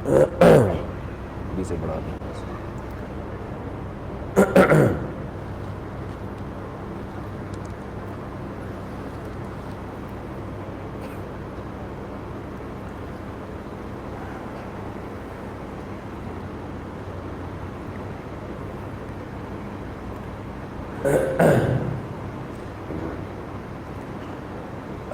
ابھی سے بڑھا دیں.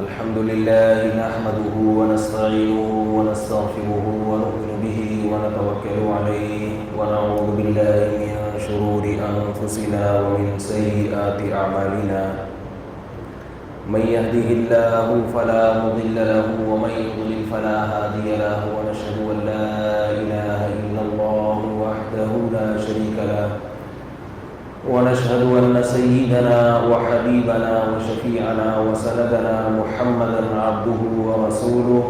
الحمد لله نحمده ونستعينه ونستغفره ونؤمن به ونتوكل عليه ونعوذ بالله من شرور أنفسنا ومن سيئات أعمالنا من يهده الله فلا مضل له ومن يضلل فلا هادي له ونشهد أن لا إله إلا الله وحده لا شريك له ونشهد أن سيدنا وحبيبنا وشفيعنا وسندنا محمدا عبده ورسوله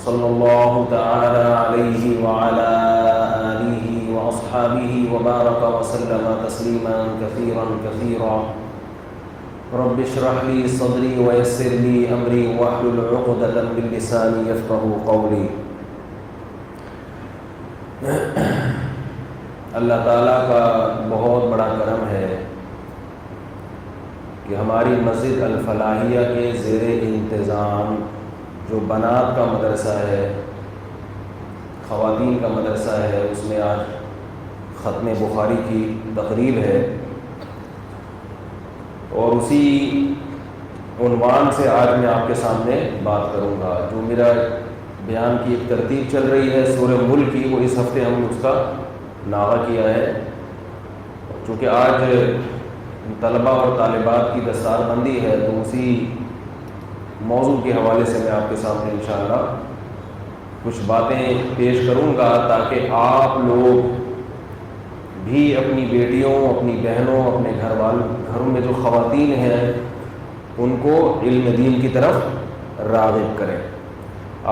صلى الله تعالى عليه وعلى آله وأصحابه وبارك وسلم تسليما كثيرا كثيرا. رب اشرح لي صدري ويسر لي أمري واحلل عقدة من لساني يفقهوا قولي. اللہ تعالیٰ کا بہت بڑا کرم ہے کہ ہماری مسجد الفلاحیہ کے زیر انتظام جو بنات کا مدرسہ ہے، خواتین کا مدرسہ ہے، اس میں آج ختم بخاری کی تقریب ہے، اور اسی عنوان سے آج میں آپ کے سامنے بات کروں گا. جو میرا بیان کی ایک ترتیب چل رہی ہے سورہ ملک کی، وہ اس ہفتے ہم نے اس کا ناغہ کیا ہے. چونکہ آج طلبہ اور طالبات کی دستار بندی ہے، تو اسی موضوع کے حوالے سے میں آپ کے سامنے انشاءاللہ کچھ باتیں پیش کروں گا، تاکہ آپ لوگ بھی اپنی بیٹیوں، اپنی بہنوں، اپنے گھروں میں جو خواتین ہیں ان کو علم دین کی طرف راغب کریں.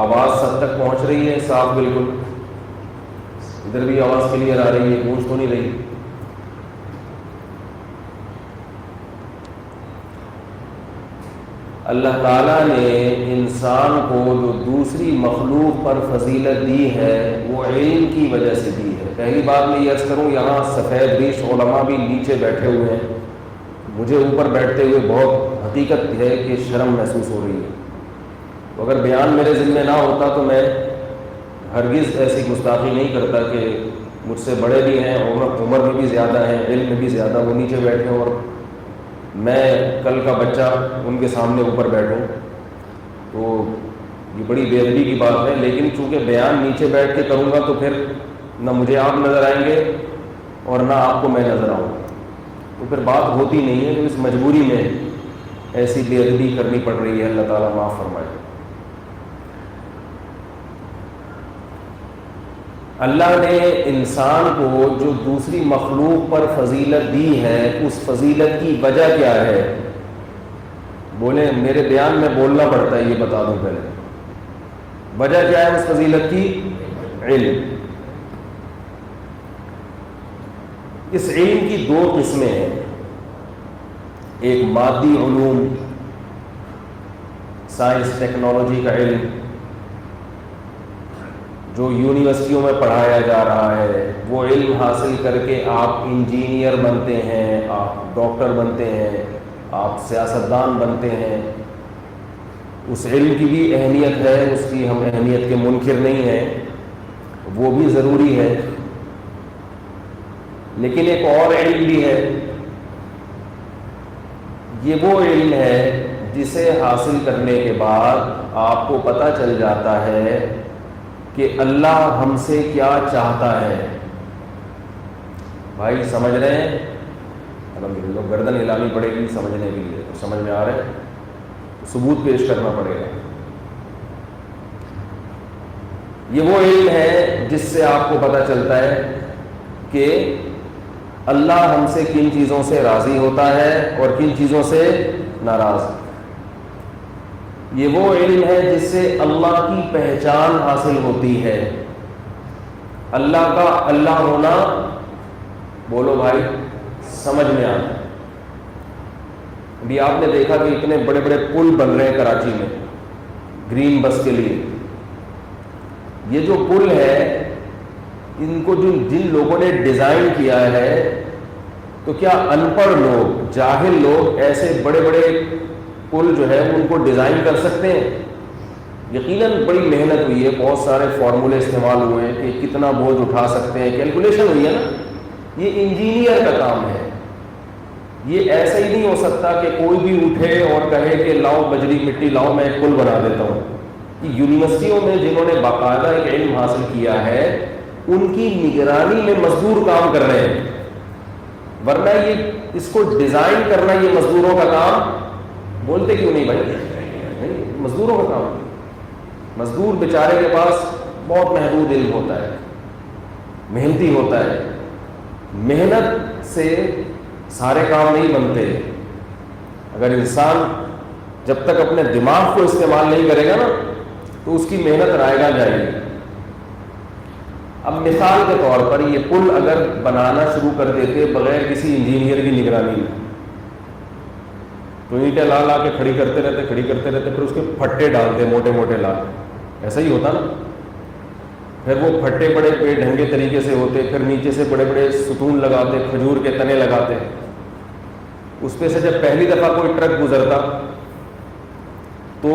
آواز سب تک پہنچ رہی ہے صاف؟ بالکل. ادھر بھی آواز کلیئر آ رہی ہے؟ گونج تو نہیں رہی؟ اللہ تعالیٰ نے انسان کو جو دوسری مخلوق پر فضیلت دی ہے وہ علم کی وجہ سے دی ہے. پہلی بات میں یہ عرض کروں، یہاں سفید ریش علماء بھی نیچے بیٹھے ہوئے ہیں. مجھے اوپر بیٹھتے ہوئے بہت حقیقت ہے کہ شرم محسوس ہو رہی ہے. تو اگر بیان میرے ذمہ نہ ہوتا تو میں ہرگز ایسی گستاخی نہیں کرتا کہ مجھ سے بڑے بھی ہیں، عمر میں بھی زیادہ ہیں، علم میں بھی زیادہ، وہ نیچے بیٹھے اور میں کل کا بچہ ان کے سامنے اوپر بیٹھوں. تو یہ بڑی بے ادبی کی بات ہے. لیکن چونکہ بیان نیچے بیٹھ کے کروں گا تو پھر نہ مجھے آپ نظر آئیں گے اور نہ آپ کو میں نظر آؤں گا، تو پھر بات ہوتی نہیں ہے. تو اس مجبوری میں ایسی بے ادبی کرنی پڑ رہی ہے. اللہ تعالیٰ معاف فرمائے. اللہ نے انسان کو جو دوسری مخلوق پر فضیلت دی ہے، اس فضیلت کی وجہ کیا ہے؟ بولیں، میرے بیان میں بولنا پڑتا ہے، یہ بتا دوں پہلے. وجہ کیا ہے اس فضیلت کی؟ علم. اس علم کی دو قسمیں ہیں. ایک مادی علوم، سائنس ٹیکنالوجی کا علم جو یونیورسٹیوں میں پڑھایا جا رہا ہے. وہ علم حاصل کر کے آپ انجینئر بنتے ہیں، آپ ڈاکٹر بنتے ہیں، آپ سیاستدان بنتے ہیں. اس علم کی بھی اہمیت ہے، اس کی ہم اہمیت کے منکر نہیں ہیں، وہ بھی ضروری ہے. لیکن ایک اور علم بھی ہے. یہ وہ علم ہے جسے حاصل کرنے کے بعد آپ کو پتہ چل جاتا ہے کہ اللہ ہم سے کیا چاہتا ہے. بھائی سمجھ رہے ہیں؟ الحمدللہ. گردن ہلانی پڑے گی سمجھنے کے لیے. سمجھ میں آ رہے ہیں؟ ثبوت پیش کرنا پڑے گا. یہ وہ علم ہے جس سے آپ کو پتہ چلتا ہے کہ اللہ ہم سے کن چیزوں سے راضی ہوتا ہے اور کن چیزوں سے ناراض. یہ وہ علم ہے جس سے اللہ کی پہچان حاصل ہوتی ہے. اللہ کا اللہ ہونا، بولو بھائی، سمجھ میں آتا ہے. ابھی آپ نے دیکھا کہ اتنے بڑے بڑے پل بن رہے ہیں کراچی میں گرین بس کے لیے. یہ جو پل ہے ان کو جن لوگوں نے ڈیزائن کیا ہے، تو کیا ان پڑھ لوگ، جاہل لوگ ایسے بڑے بڑے پل جو ہے ان کو ڈیزائن کر سکتے ہیں؟ یقیناً بڑی محنت ہوئی ہے، بہت سارے فارمولے استعمال ہوئے ہیں کہ کتنا بوجھ اٹھا سکتے ہیں، کیلکولیشن ہوئی ہے نا. یہ انجینئر کا کام ہے. یہ ایسا ہی نہیں ہو سکتا کہ کوئی بھی اٹھے اور کہے کہ لاؤ بجری مٹی لاؤ میں ایک پل بنا دیتا ہوں. یونیورسٹیوں میں جنہوں نے باقاعدہ ایک علم حاصل کیا ہے ان کی نگرانی میں مزدور کام کر رہے ہیں، ورنہ یہ اس کو ڈیزائن کرنا یہ مزدوروں کا کام. بولتے کیوں نہیں بھائی؟ مزدوروں کا کام. مزدور بیچارے کے پاس بہت محدود علم ہوتا ہے، محنتی ہوتا ہے. محنت سے سارے کام نہیں بنتے. اگر انسان جب تک اپنے دماغ کو استعمال نہیں کرے گا نا تو اس کی محنت رائے گا جائے گی. اب مثال کے طور پر یہ پل اگر بنانا شروع کر دیتے بغیر کسی انجینئر کی نگرانی میں، تو اینٹیں لا لا کے کھڑی کرتے رہتے پھر اس کے پھٹے ڈالتے موٹے موٹے لا کے. ایسا ہی ہوتا نا. پھر وہ پھٹے بڑے بے ڈھنگے طریقے سے ہوتے، پھر نیچے سے بڑے بڑے ستون لگاتے، کھجور کے تنے لگاتے. اس پہ سے جب پہلی دفعہ کوئی ٹرک گزرتا تو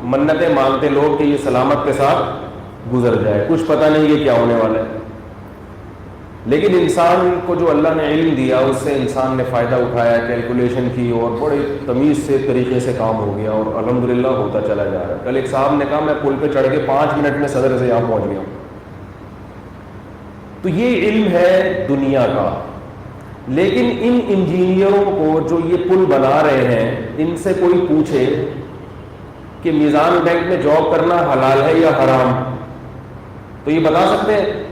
منتیں مانگتے لوگ کہ یہ سلامت کے ساتھ گزر جائے، کچھ پتہ نہیں یہ کیا ہونے والا ہے. لیکن انسان کو جو اللہ نے علم دیا اس سے انسان نے فائدہ اٹھایا، کیلکولیشن کی اور بڑے تمیز سے طریقے سے کام ہو گیا اور الحمدللہ ہوتا چلا جا رہا ہے. کل ایک صاحب نے کہا میں پل پہ چڑھ کے 5 منٹ میں صدر سے یہاں پہنچ گیا. تو یہ علم ہے دنیا کا. لیکن ان انجینئروں کو جو یہ پل بنا رہے ہیں ان سے کوئی پوچھے کہ میزان بینک میں جاب کرنا حلال ہے یا حرام، تو یہ بتا سکتے ہیں؟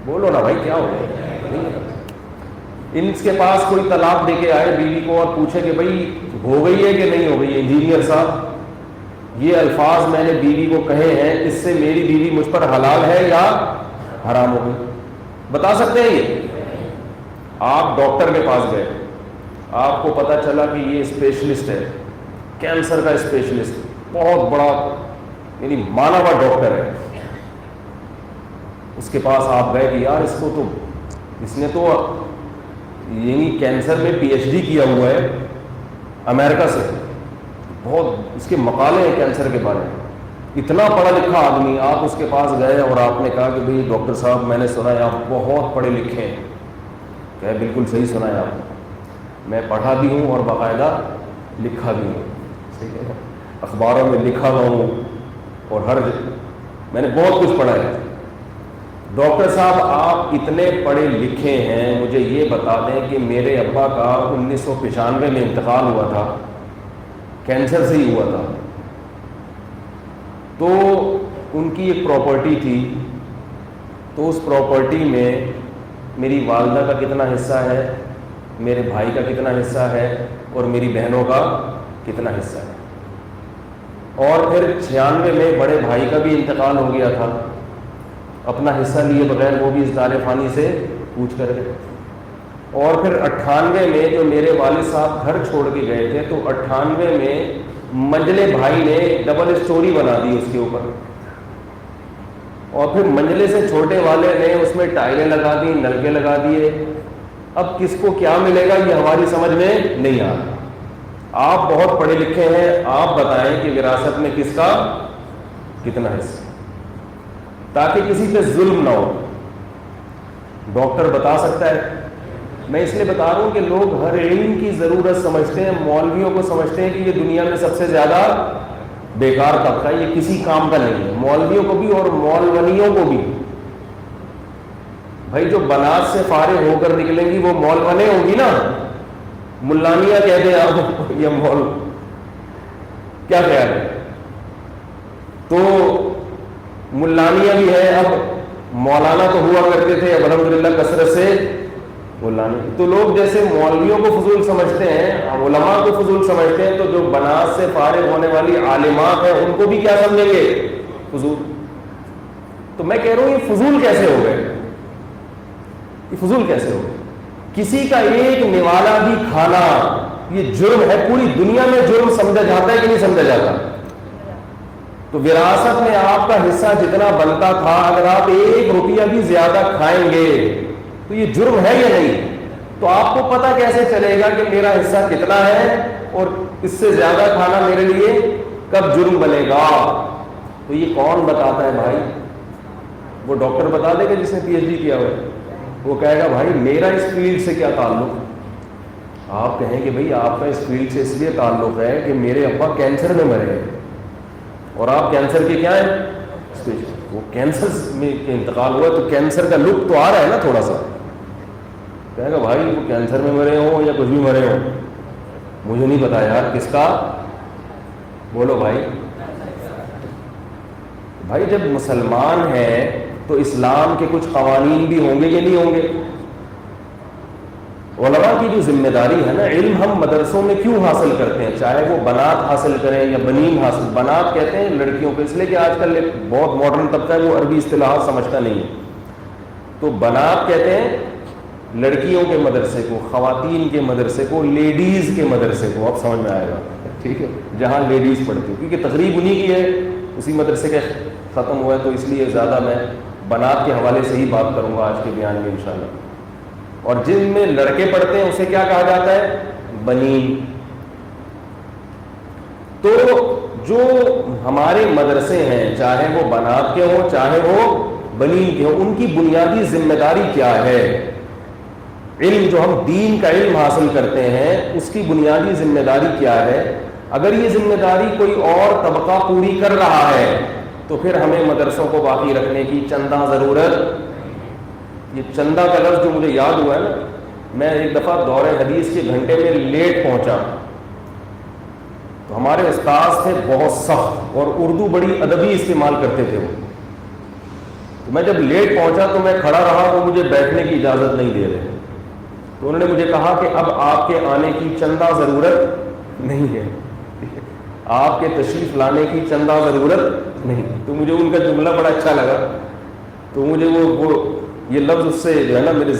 بولو نا بھائی کیا ہو گیا. ان کے پاس کوئی طلاق دے کے آئے بیوی کو اور پوچھے کہ بھائی ہو گئی ہے کہ نہیں ہو گئی. انجینئر صاحب یہ الفاظ میں نے بیوی کو کہے ہیں، اس سے میری بیوی مجھ پر حلال ہے یا حرام ہو گئی، بتا سکتے ہیں؟ یہ آپ ڈاکٹر کے پاس گئے، آپ کو پتا چلا کہ یہ اسپیشلسٹ ہے، کینسر کا اسپیشلسٹ، بہت بڑا یعنی مانا ہوا ڈاکٹر ہے. اس کے پاس آپ گئے کہ یار اس نے تو یعنی کینسر میں پی ایچ ڈی کیا ہوا ہے امریکہ سے، بہت اس کے مقالے ہیں کینسر کے بارے میں، اتنا پڑھا لکھا آدمی. آپ اس کے پاس گئے اور آپ نے کہا کہ بھئی ڈاکٹر صاحب میں نے سنا ہے آپ بہت پڑھے لکھے ہیں. کہ بالکل صحیح سنا ہے آپ نے، میں پڑھا بھی ہوں اور باقاعدہ لکھا بھی ہوں. ٹھیک ہے، اخباروں میں لکھا ہوا ہوں اور میں نے بہت کچھ پڑھا ہے. ڈاکٹر صاحب آپ اتنے پڑھے لکھے ہیں، مجھے یہ بتا دیں کہ میرے ابا کا 1995 میں انتقال ہوا تھا، کینسر سے ہی ہوا تھا. تو ان کی ایک پراپرٹی تھی، تو اس پراپرٹی میں میری والدہ کا کتنا حصہ ہے، میرے بھائی کا کتنا حصہ ہے اور میری بہنوں کا کتنا حصہ ہے. اور پھر 96 میں بڑے بھائی کا بھی انتقال ہو گیا تھا، اپنا حصہ لیے بغیر وہ بھی اس دار فانی سے پوچھ کر گئے. اور پھر 98 میں جو میرے والد صاحب گھر چھوڑ کے گئے تھے تو 98 میں منجلے بھائی نے ڈبل اسٹوری بنا دی اس کے اوپر، اور پھر منجلے سے چھوٹے والے نے اس میں ٹائلیں لگا دی، نلکے لگا دیے. اب کس کو کیا ملے گا یہ ہماری سمجھ میں نہیں آ رہا. آپ بہت پڑھے لکھے ہیں، آپ بتائیں کہ وراثت میں کس کا کتنا حصہ، تاکہ کسی پہ ظلم نہ ہو. ڈاکٹر بتا سکتا ہے. میں اس لیے بتا رہا ہوں کہ لوگ ہر علم کی ضرورت سمجھتے ہیں، مولویوں کو سمجھتے ہیں کہ یہ دنیا میں سب سے زیادہ بیکار طبقہ ہے، یہ کسی کام کا نہیں ہے. مولویوں کو بھی اور مولونیوں کو بھی. بھائی جو بنات سے فارغ ہو کر نکلیں گی وہ مولونے ہوں گی نا، ملانیاں کہتے ہیں آپ یہ مول، کیا خیال ہے؟ تو ملانیاں بھی ہے، اب مولانا تو ہوا کرتے تھے، اب الحمدللہ کثرت سے مولانی. تو لوگ جیسے مولویوں کو فضول سمجھتے ہیں، علماء کو فضول سمجھتے ہیں، تو جو بنات سے فارغ ہونے والی عالمات ہیں ان کو بھی کیا سمجھیں گے؟ فضول. تو میں کہہ رہا ہوں یہ فضول کیسے ہو گئے؟ یہ فضول کیسے ہو گئے؟ کسی کا ایک نوالا بھی کھانا یہ جرم ہے. پوری دنیا میں جرم سمجھا جاتا ہے کہ نہیں سمجھا جاتا؟ تو وراثت میں آپ کا حصہ جتنا بنتا تھا، اگر آپ 1 روپیہ بھی زیادہ کھائیں گے تو یہ جرم ہے یا نہیں؟ تو آپ کو پتہ کیسے چلے گا کہ میرا حصہ کتنا ہے اور اس سے زیادہ کھانا میرے لیے کب جرم بنے گا؟ تو یہ کون بتاتا ہے بھائی؟ وہ ڈاکٹر بتا دے گا جس نے پی ایچ ڈی کیا ہوا ہے، وہ کہے گا بھائی میرا اس فیلڈ سے کیا تعلق؟ آپ کہیں کہ بھائی آپ کا اس فیلڈ سے اس لیے تعلق ہے کہ میرے ابا کینسر میں مرے ہیں اور آپ کینسر کے کیا ہیں، وہ کینسر میں انتقال ہوا، تو کینسر کا لک تو آ رہا ہے نا تھوڑا سا۔ کہے گا بھائی وہ کینسر میں مرے ہوں یا کچھ بھی مرے ہوں، مجھے نہیں پتا یار کس کا، بولو بھائی۔ بھائی جب مسلمان ہے تو اسلام کے کچھ قوانین بھی ہوں گے کہ نہیں ہوں گے؟ علماء کی جو ذمہ داری ہے نا، علم ہم مدرسوں میں کیوں حاصل کرتے ہیں، چاہے وہ بنات حاصل کریں یا بنین حاصل، بنات کہتے ہیں لڑکیوں کو، اس لیے کہ آج کل بہت ماڈرن طبقہ ہے وہ عربی اصطلاحات سمجھتا نہیں ہے، تو بنات کہتے ہیں لڑکیوں کے مدرسے کو، خواتین کے مدرسے کو، لیڈیز کے مدرسے کو، اب سمجھ میں آئے گا، ٹھیک ہے، جہاں لیڈیز پڑھتی ہیں، کیونکہ تقریب انہی کی ہے، اسی مدرسے کے ختم ہوا ہے، تو اس لیے زیادہ میں بنات کے حوالے سے ہی بات کروں گا آج کے بیان میں انشاءاللہ۔ اور جن میں لڑکے پڑھتے ہیں اسے کیا کہا جاتا ہے؟ بنین۔ تو جو ہمارے مدرسے ہیں، چاہے وہ بنات کے ہوں چاہے وہ بنین کے ہوں، ان کی بنیادی ذمہ داری کیا ہے؟ علم جو ہم دین کا علم حاصل کرتے ہیں اس کی بنیادی ذمہ داری کیا ہے؟ اگر یہ ذمہ داری کوئی اور طبقہ پوری کر رہا ہے تو پھر ہمیں مدرسوں کو باقی رکھنے کی چندہ ضرورت۔ یہ چندہ کا لفظ جو مجھے یاد ہوا ہے نا، میں ایک دفعہ دور حدیث کے گھنٹے میں لیٹ پہنچا، تو ہمارے استاذ تھے بہت سخت اور اردو بڑی ادبی استعمال کرتے تھے وہ، تو میں جب لیٹ پہنچا تو میں کھڑا رہا، وہ مجھے بیٹھنے کی اجازت نہیں دے رہے، تو انہوں نے مجھے کہا کہ اب آپ کے آنے کی چندہ ضرورت نہیں ہے، آپ کے تشریف لانے کی چندہ ضرورت نہیں۔ تو مجھے ان کا جملہ بڑا اچھا لگا، تو مجھے وہ یہ لفظ اس سے جو ہے نا میرے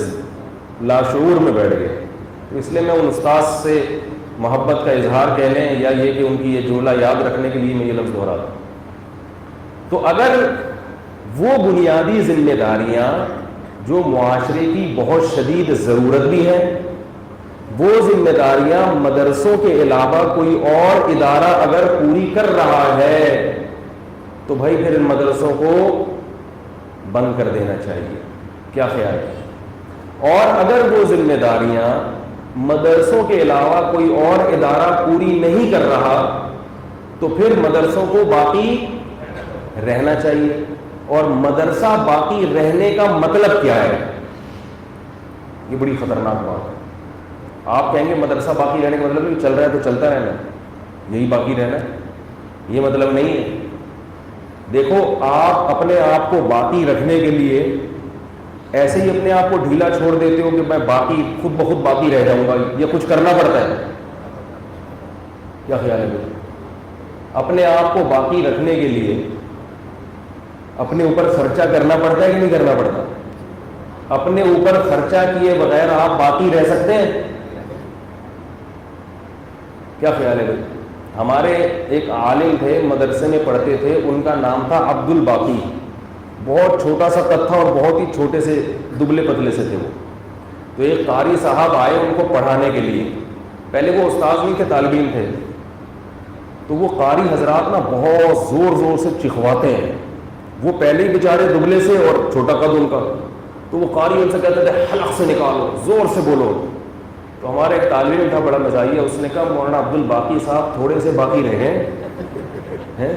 لاشعور میں بیٹھ گئے، تو اس لیے میں ان استاذ سے محبت کا اظہار کہہ لیں یا یہ کہ ان کی یہ جملہ یاد رکھنے کے لیے میں یہ لفظ دہراتا ہوں۔ تو اگر وہ بنیادی ذمہ داریاں جو معاشرے کی بہت شدید ضرورت بھی ہے، وہ ذمہ داریاں مدرسوں کے علاوہ کوئی اور ادارہ اگر پوری کر رہا ہے تو بھائی پھر ان مدرسوں کو بند کر دینا چاہیے۔ کیا خیال ہے؟ اور اگر وہ ذمہ داریاں مدرسوں کے علاوہ کوئی اور ادارہ پوری نہیں کر رہا تو پھر مدرسوں کو باقی رہنا چاہیے۔ اور مدرسہ باقی رہنے کا مطلب کیا ہے؟ یہ بڑی خطرناک بات ہے۔ آپ کہیں گے مدرسہ باقی رہنے کا مطلب چل رہا ہے تو چلتا رہنا، یہی باقی رہنا ہے، یہ مطلب نہیں ہے۔ دیکھو آپ اپنے آپ کو باقی رکھنے کے لیے ایسے ہی اپنے آپ کو ڈھیلا چھوڑ دیتے ہو کہ میں باقی خود بخود باقی رہ جاؤں گا، یا کچھ کرنا پڑتا ہے؟ کیا خیال ہے؟ اپنے آپ کو باقی رکھنے کے لیے اپنے اوپر خرچہ کرنا پڑتا ہے کہ نہیں کرنا پڑتا؟ اپنے اوپر خرچہ کیے بغیر آپ باقی رہ سکتے ہیں؟ کیا خیال ہے بھائی؟ ہمارے ایک عالم تھے، مدرسے میں پڑھتے تھے، ان کا نام تھا عبد الباقی، بہت چھوٹا سا قد تھا اور بہت ہی چھوٹے سے دبلے پتلے سے تھے وہ۔ تو ایک قاری صاحب آئے ان کو پڑھانے کے لیے، پہلے وہ استاذ نہیں تھے، طالب علم تھے، تو وہ قاری حضرات نا بہت زور زور سے چکھواتے ہیں، وہ پہلے ہی بیچارے دبلے سے اور چھوٹا قد ان کا، تو وہ قاری ان سے کہتے تھے حلق سے نکالو، زور سے بولو۔ تو ہمارا ایک طالب علم تھا بڑا مزاحیہ، اس نے کہا مولانا عبد الباقی صاحب تھوڑے سے باقی رہ گئے ہیں،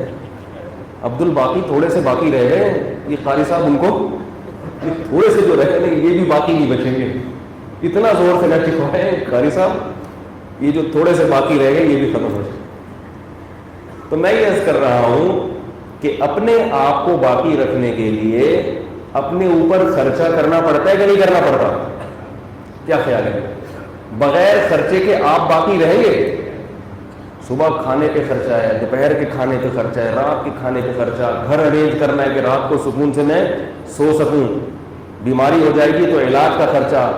عبد الباقی تھوڑے سے باقی رہ گئے، یہ قاری صاحب ان کو تھوڑے سے جو رہے ہیں یہ بھی باقی نہیں بچیں گے، اتنا زور سے نہ چکھوائیں قاری صاحب، یہ جو تھوڑے سے باقی رہ گئے یہ بھی ختم ہو جائے۔ تو میں یہ عرض کر رہا ہوں کہ اپنے آپ کو باقی رکھنے کے لیے اپنے اوپر خرچہ کرنا پڑتا ہے کہ نہیں کرنا پڑتا؟ کیا خیال ہے؟ بغیر خرچے کے آپ باقی رہیں گے؟ صبح کھانے پہ خرچہ ہے، دوپہر کے کھانے پہ خرچہ ہے، رات کے کھانے پہ خرچہ، گھر ارینج کرنا ہے کہ رات کو سکون سے میں سو سکوں، بیماری ہو جائے گی تو علاج کا خرچہ۔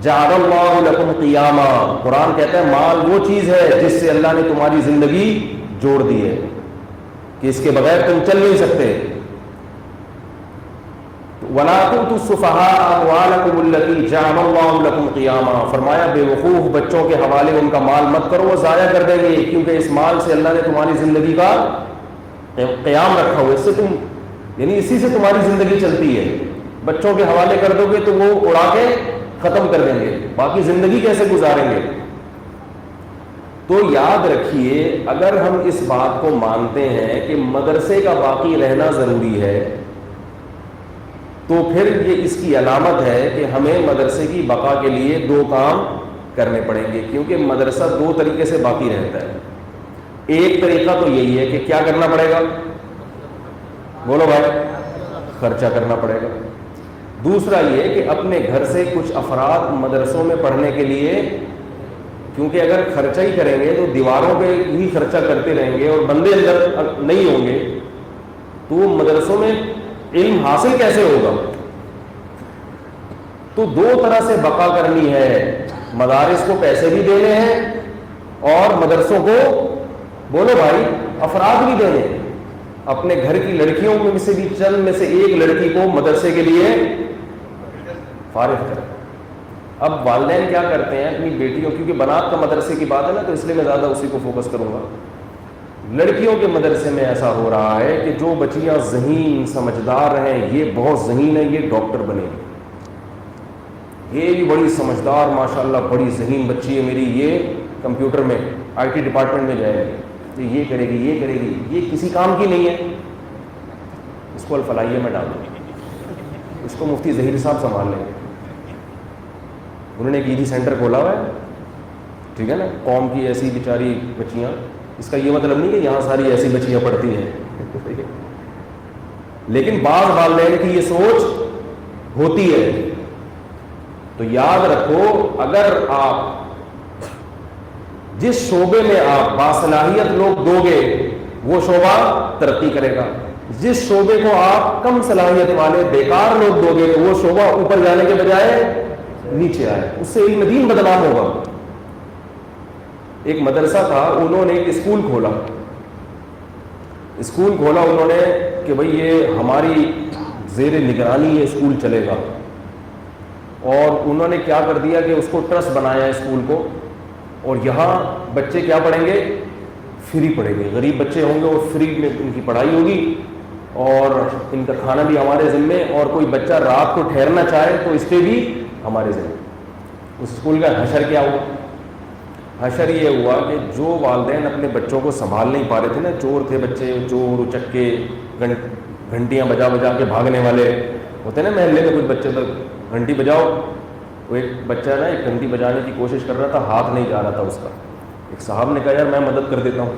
جعل اللہ لکم قیاما، قرآن کہتا ہے مال وہ چیز ہے جس سے اللہ نے تمہاری زندگی جوڑ دی ہے۔ کہ اس کے بغیر تم چل نہیں سکتے. وَلَا تُؤْتُوا السُّفَهَاءَ أَمْوَالَكُمُ الَّتِي جَعَلَ اللَّهُ لَكُمْ قِيَامًا. فرمایا بے وقوف بچوں کے حوالے ان کا مال مت کرو, وہ ضائع کر دیں گے, کیونکہ اس مال سے اللہ نے تمہاری زندگی کا قیام رکھا ہوا, اس سے تم یعنی اسی سے تمہاری زندگی چلتی ہے. بچوں کے حوالے کر دو گے تو وہ اڑا کے ختم کر دیں گے, باقی زندگی کیسے گزاریں گے. تو یاد رکھیے, اگر ہم اس بات کو مانتے ہیں کہ مدرسے کا باقی رہنا ضروری ہے, تو پھر یہ اس کی علامت ہے کہ ہمیں مدرسے کی بقا کے لیے دو کام کرنے پڑیں گے, کیونکہ مدرسہ دو طریقے سے باقی رہتا ہے. ایک طریقہ تو یہی ہے کہ کیا کرنا پڑے گا, بولو بھائی, خرچہ کرنا پڑے گا. دوسرا یہ کہ اپنے گھر سے کچھ افراد مدرسوں میں پڑھنے کے لیے, کیونکہ اگر خرچہ ہی کریں گے تو دیواروں پہ ہی خرچہ کرتے رہیں گے اور بندے اندر نہیں ہوں گے, تو وہ مدرسوں میں علم حاصل کیسے ہوگا. تو دو طرح سے بقا کرنی ہے, مدارس کو پیسے بھی دینے ہیں اور مدرسوں کو, بولو بھائی, افراد بھی دینے ہیں. اپنے گھر کی لڑکیوں میں سے بھی چند میں سے ایک لڑکی کو مدرسے کے لیے فارغ کریں. اب والدین کیا کرتے ہیں اپنی بیٹیوں, کیونکہ بنات کا مدرسے کی بات ہے نا, تو اس لیے میں زیادہ اسی کو فوکس کروں گا. لڑکیوں کے مدرسے میں ایسا ہو رہا ہے کہ جو بچیاں ذہین سمجھدار ہیں, یہ بہت ذہین ہے, یہ ڈاکٹر بنے گی, یہ بھی بڑی سمجھدار ماشاءاللہ بڑی ذہین بچی ہے میری, یہ کمپیوٹر میں آئی ٹی ڈپارٹمنٹ میں جائے گی, یہ کرے گی, یہ کرے گی, یہ کسی کام کی نہیں ہے, اس کو الفلاحیہ میں ڈال دیں, اس کو مفتی ظہیر صاحب سنبھال لیں گے. انہوں نے ایک ایدھی سینٹر کھولا ہوا ہے, ٹھیک ہے نا, قوم کی ایسی بیچاری بچیاں, اس کا یہ مطلب نہیں کہ یہاں ساری ایسی بچیاں پڑھتی ہیں, لیکن بعض والدین کی یہ سوچ ہوتی ہے. تو یاد رکھو, اگر آپ جس شعبے میں آپ باصلاحیت لوگ دو گے وہ شعبہ ترقی کرے گا, جس شعبے کو آپ کم صلاحیت والے بیکار لوگ دو گے تو وہ شعبہ اوپر جانے کے بجائے نیچے آئے, اس سے علم دین بدنام ہوگا. ایک مدرسہ تھا, انہوں نے ایک اسکول کھولا انہوں نے کہ بھئی یہ ہماری زیر نگرانی یہ اسکول چلے گا, اور انہوں نے کیا کر دیا کہ اس کو ٹرسٹ بنایا اسکول کو, اور یہاں بچے کیا پڑھیں گے, فری پڑھیں گے, غریب بچے ہوں گے اور فری میں ان کی پڑھائی ہوگی, اور ان کا کھانا بھی ہمارے ذمے, اور کوئی بچہ رات کو ٹھہرنا چاہے تو اس پہ بھی ہمارے ذمے. اس اسکول کا حشر کیا ہوا, حشر یہ ہوا کہ جو والدین اپنے بچوں کو سنبھال نہیں پا رہے تھے نا, چور تھے بچے, چور اچکے, گھنٹیاں بجا بجا کے بھاگنے والے ہوتے نا محلے میں, کچھ بچے تو گھنٹی بجاؤ, وہ ایک بچہ نا ایک گھنٹی بجانے کی کوشش کر رہا تھا, ہاتھ نہیں جا رہا تھا اس کا. ایک صاحب نے کہا یار میں مدد کر دیتا ہوں,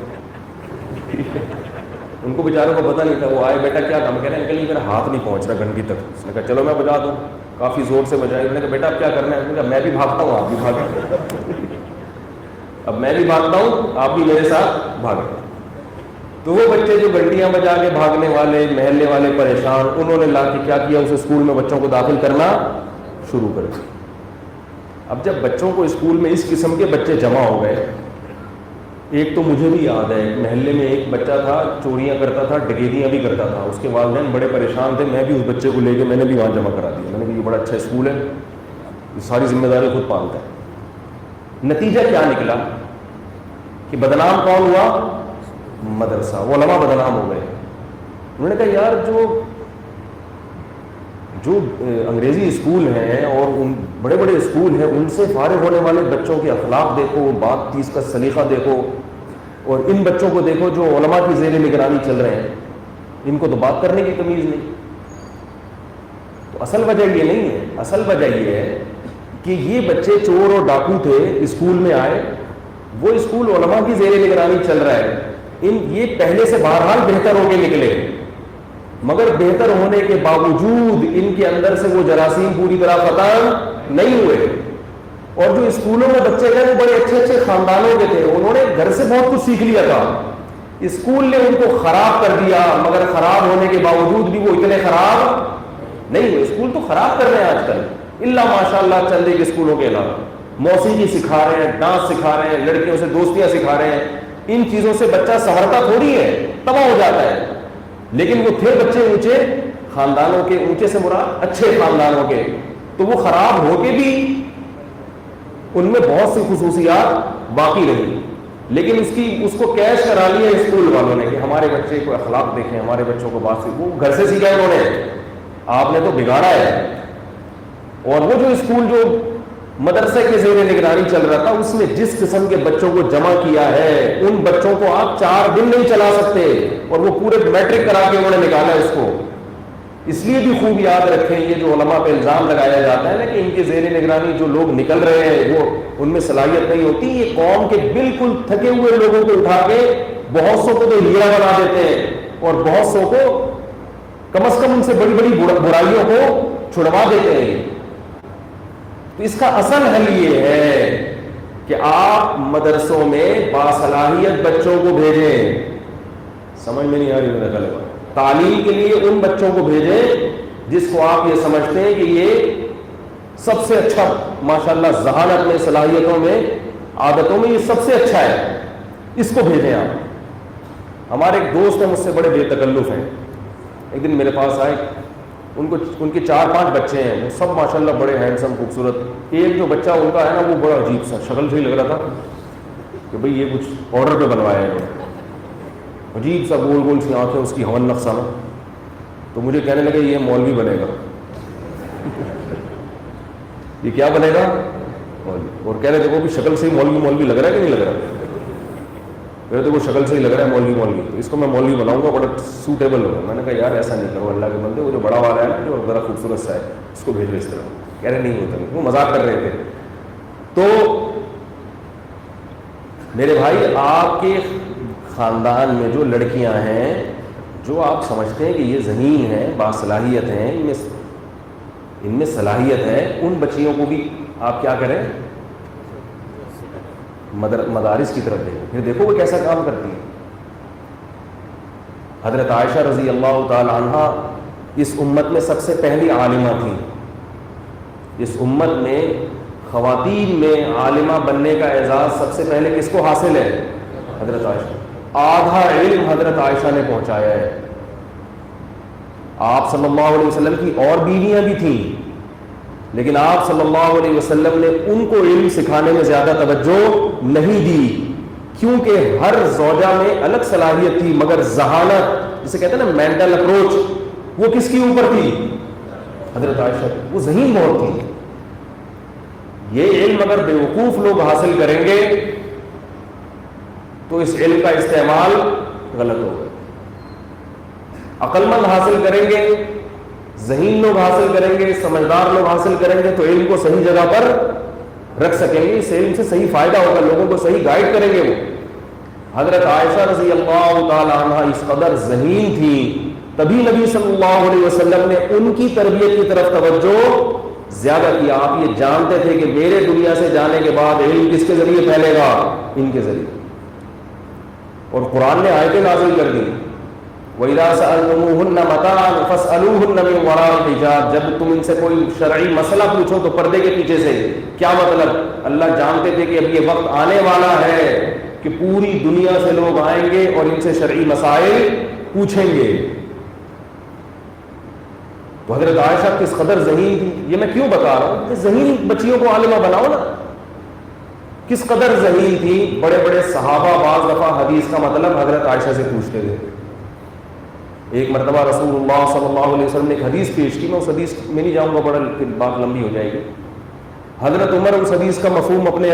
ان کو بیچاروں کو پتہ نہیں تھا. وہ آئے, بیٹا کیا کام, کہہ رہے ہیں انکل میرا ہاتھ نہیں پہنچ رہا گھنٹی تک. اس نے کہا چلو میں بجا دوں, کافی زور سے بجائی. انہوں نے کہا بیٹا اب کیا کرنا ہے, اس نے کہا میں بھی بھاگتا ہوں آپ بھی بھاگیں, اب میں بھی بھاگتا ہوں آپ بھی میرے ساتھ بھاگیں. تو وہ بچے جو گھنٹیاں بجا کے بھاگنے والے, محلے والے پریشان, انہوں نے لا کے کیا کیا, اس اسکول میں بچوں کو داخل کرنا شروع کر دیا. اب جب بچوں کو اسکول میں اس قسم کے بچے جمع ہو گئے, ایک تو مجھے بھی یاد ہے محلے میں ایک بچہ تھا, چوریاں کرتا تھا, ڈکیتیاں بھی کرتا تھا, اس کے والدین بڑے پریشان تھے. میں بھی اس بچے کو لے کے میں نے بھی وہاں جمع کرا دیا. میں نے کہا یہ بڑا اچھا اسکول ہے, یہ ساری ذمہ داری خود پالتا ہے. نتیجہ کیا نکلا کہ بدنام کون ہوا, مدرسہ. علماء بدنام ہو گئے. انہوں نے کہا یار جو انگریزی اسکول ہیں اور ان بڑے بڑے اسکول ہیں, ان سے فارغ ہونے والے بچوں کے اخلاق دیکھو, بات چیت کا سلیقہ دیکھو, اور ان بچوں کو دیکھو جو علماء کی زیر نگرانی چل رہے ہیں, ان کو تو بات کرنے کی تمیز نہیں. تو اصل وجہ یہ نہیں ہے, اصل وجہ یہ ہے کہ یہ بچے چور اور ڈاکو تھے, اسکول میں آئے, وہ اسکول علماء کی زیر نگرانی چل رہا ہے, یہ پہلے سے بہرحال بہتر ہو کے نکلے, مگر بہتر ہونے کے باوجود ان کے اندر سے وہ جراثیم پوری طرح ختم نہیں ہوئے. اور جو اسکولوں میں بچے گئے وہ بڑے اچھے اچھے خاندانوں کے تھے, انہوں نے گھر سے بہت کچھ سیکھ لیا تھا, اسکول نے ان کو خراب کر دیا, مگر خراب ہونے کے باوجود بھی وہ اتنے خراب نہیں ہوئے. اسکول تو خراب کر رہے ہیں آج کل, اللہ ماشاء اللہ چند ایک اسکولوں کے علاوہ. موسیقی سکھا رہے ہیں, ڈانس سکھا رہے ہیں, لڑکیوں سے دوستیاں سکھا رہے ہیں, ان چیزوں سے بچہ سنورتا تھوڑی ہے، تباہ ہو جاتا ہے. لیکن وہ تھے بچے اونچے خاندانوں کے، اونچے سے مراد اچھے خاندانوں کے، تو وہ خراب ہو کے بھی ان میں بہت سی خصوصیات باقی رہی، لیکن اس کو کیش کرا لیا اسکول والوں نے کہ ہمارے بچے کو اخلاق دیکھیں، ہمارے بچوں کو بات سیکھیں. وہ گھر سے سیکھا ہے انہوں نے، آپ نے تو بگاڑا ہے. اور وہ جو اسکول جو مدرسے کے زیر نگرانی چل رہا تھا، اس میں جس قسم کے بچوں کو جمع کیا ہے، ان بچوں کو آپ 4 دن نہیں چلا سکتے، اور وہ پورے میٹرک کرا کے انہوں نے نکالا اس کو. اس لیے بھی خوب یاد رکھیں، یہ جو علماء پہ الزام لگایا جاتا ہے نا کہ ان کے زیر نگرانی جو لوگ نکل رہے ہیں وہ ان میں صلاحیت نہیں ہوتی، یہ قوم کے بالکل تھکے ہوئے لوگوں کو اٹھا کے بہت سو کو تو ہیرا بنا دیتے ہیں، اور بہت سو کو کم از کم ان سے بڑی بڑی برائیوں کو چھڑوا دیتے ہیں. تو اس کا اصل حل یہ ہے کہ آپ مدرسوں میں باصلاحیت بچوں کو بھیجیں. سمجھ میں نہیں آ رہی میرا غلط؟ تعلیم کے لیے ان بچوں کو بھیجیں جس کو آپ یہ سمجھتے ہیں کہ یہ سب سے اچھا، ماشاءاللہ ذہانت میں، صلاحیتوں میں، عادتوں میں یہ سب سے اچھا ہے، اس کو بھیجیں آپ. ہمارے ایک دوست ہیں مجھ سے بڑے بے تکلف ہیں، ایک دن میرے پاس آئے، ان کے 4-5 بچے ہیں، وہ سب ماشاءاللہ بڑے ہینڈسم خوبصورت. ایک جو بچہ ان کا ہے نا وہ بڑا عجیب سا، شکل سے ہی لگ رہا تھا کہ بھئی یہ کچھ آرڈر پہ بنوایا ہے، عجیب سا گول گول سی آنکھیں اس کی، ہون نقصہ میں. تو مجھے کہنے لگے یہ مولوی بنے گا. یہ کیا بنے گا؟ مولوی. اور کہہ رہے دیکھو بھی شکل سے ہی مولوی لگ رہا ہے کہ نہیں لگ رہا؟ میرے تو وہ شکل سے ہی لگ رہا ہے مولوی، تو اس کو میں مولوی بناؤں گا، بڑا سوٹیبل ہوگا. میں نے کہا یار ایسا نہیں کرو اللہ کے بندے، وہ جو بڑا والا ہے نا جو ذرا خوبصورت سا ہے اس کو بھیجو اس طرح. کہہ رہے نہیں ہوتا، وہ مذاق کر رہے تھے. تو میرے بھائی آپ کے خاندان میں جو لڑکیاں ہیں، جو آپ سمجھتے ہیں کہ یہ ذہین ہیں، باصلاحیت ہیں، ان میں صلاحیت ہے، ان بچیوں کو بھی آپ کیا کریں، مدارس کی طرف دیکھیں. پھر دیکھو وہ کیسا کام کرتی ہے. حضرت عائشہ رضی اللہ تعالی عنہ اس امت میں سب سے پہلی عالمہ تھی. اس امت میں خواتین میں عالمہ بننے کا اعزاز سب سے پہلے کس کو حاصل ہے؟ حضرت عائشہ. آدھا علم حضرت عائشہ نے پہنچایا ہے. آپ صلی اللہ علیہ وسلم کی اور بیویاں بھی تھیں، لیکن آپ صلی اللہ علیہ وسلم نے ان کو علم سکھانے میں زیادہ توجہ نہیں دی، کیونکہ ہر زوجہ میں الگ صلاحیت تھی، مگر ذہانت جسے کہتے ہیں نا مینٹل اپروچ، وہ کس کی اوپر تھی؟ حضرت عائشہ. وہ ذہین بہت تھی. یہ علم اگر بیوقوف لوگ حاصل کریں گے تو اس علم کا استعمال غلط ہوگا. عقل مند حاصل کریں گے، ذہین لوگ حاصل کریں گے، سمجھدار لوگ حاصل کریں گے تو علم کو صحیح جگہ پر رکھ سکیں گے. اس علم سے صحیح فائدہ ہوگا، لوگوں کو صحیح گائیڈ کریں گے. وہ حضرت عائشہ رضی اللہ تعالی عنہ اس قدر ذہین تھی، تبھی نبی صلی اللہ علیہ وسلم نے ان کی تربیت کی طرف توجہ زیادہ کیا. آپ یہ جانتے تھے کہ میرے دنیا سے جانے کے بعد علم کس کے ذریعے پھیلے گا؟ ان کے ذریعے. اور قرآن نے آیتیں نازل کر دی، وَإِذَا سَأَلْتُمُوهُنَّ مَتَاعًا فَاسْأَلُوهُنَّ مِنْ وَرَاءِ الْحِجَابِ. جب تم ان سے کوئی شرعی مسئلہ پوچھو تو پردے کے پیچھے سے. کیا مطلب؟ اللہ جانتے تھے کہ اب یہ وقت آنے والا ہے کہ پوری دنیا سے لوگ آئیں گے اور ان سے شرعی مسائل پوچھیں گے. تو حضرت عائشہ کس قدر ذہین تھی. یہ میں کیوں بتا رہا ہوں کہ ذہین بچیوں کو عالمہ بناؤ نا. کس قدر ذہین تھی. بڑے بڑے صحابہ بعض دفعہ حدیث کا مطلب حضرت عائشہ سے پوچھتے تھے. ایک مرتبہ رسول اللہ صلی اللہ علیہ وسلم نے ایک حدیث پیش کی، میں اس حدیث میں نہیں جاؤں گا، بڑا بات لمبی ہو جائے گی. حضرت عمر اس حدیث کا مفہوم اپنے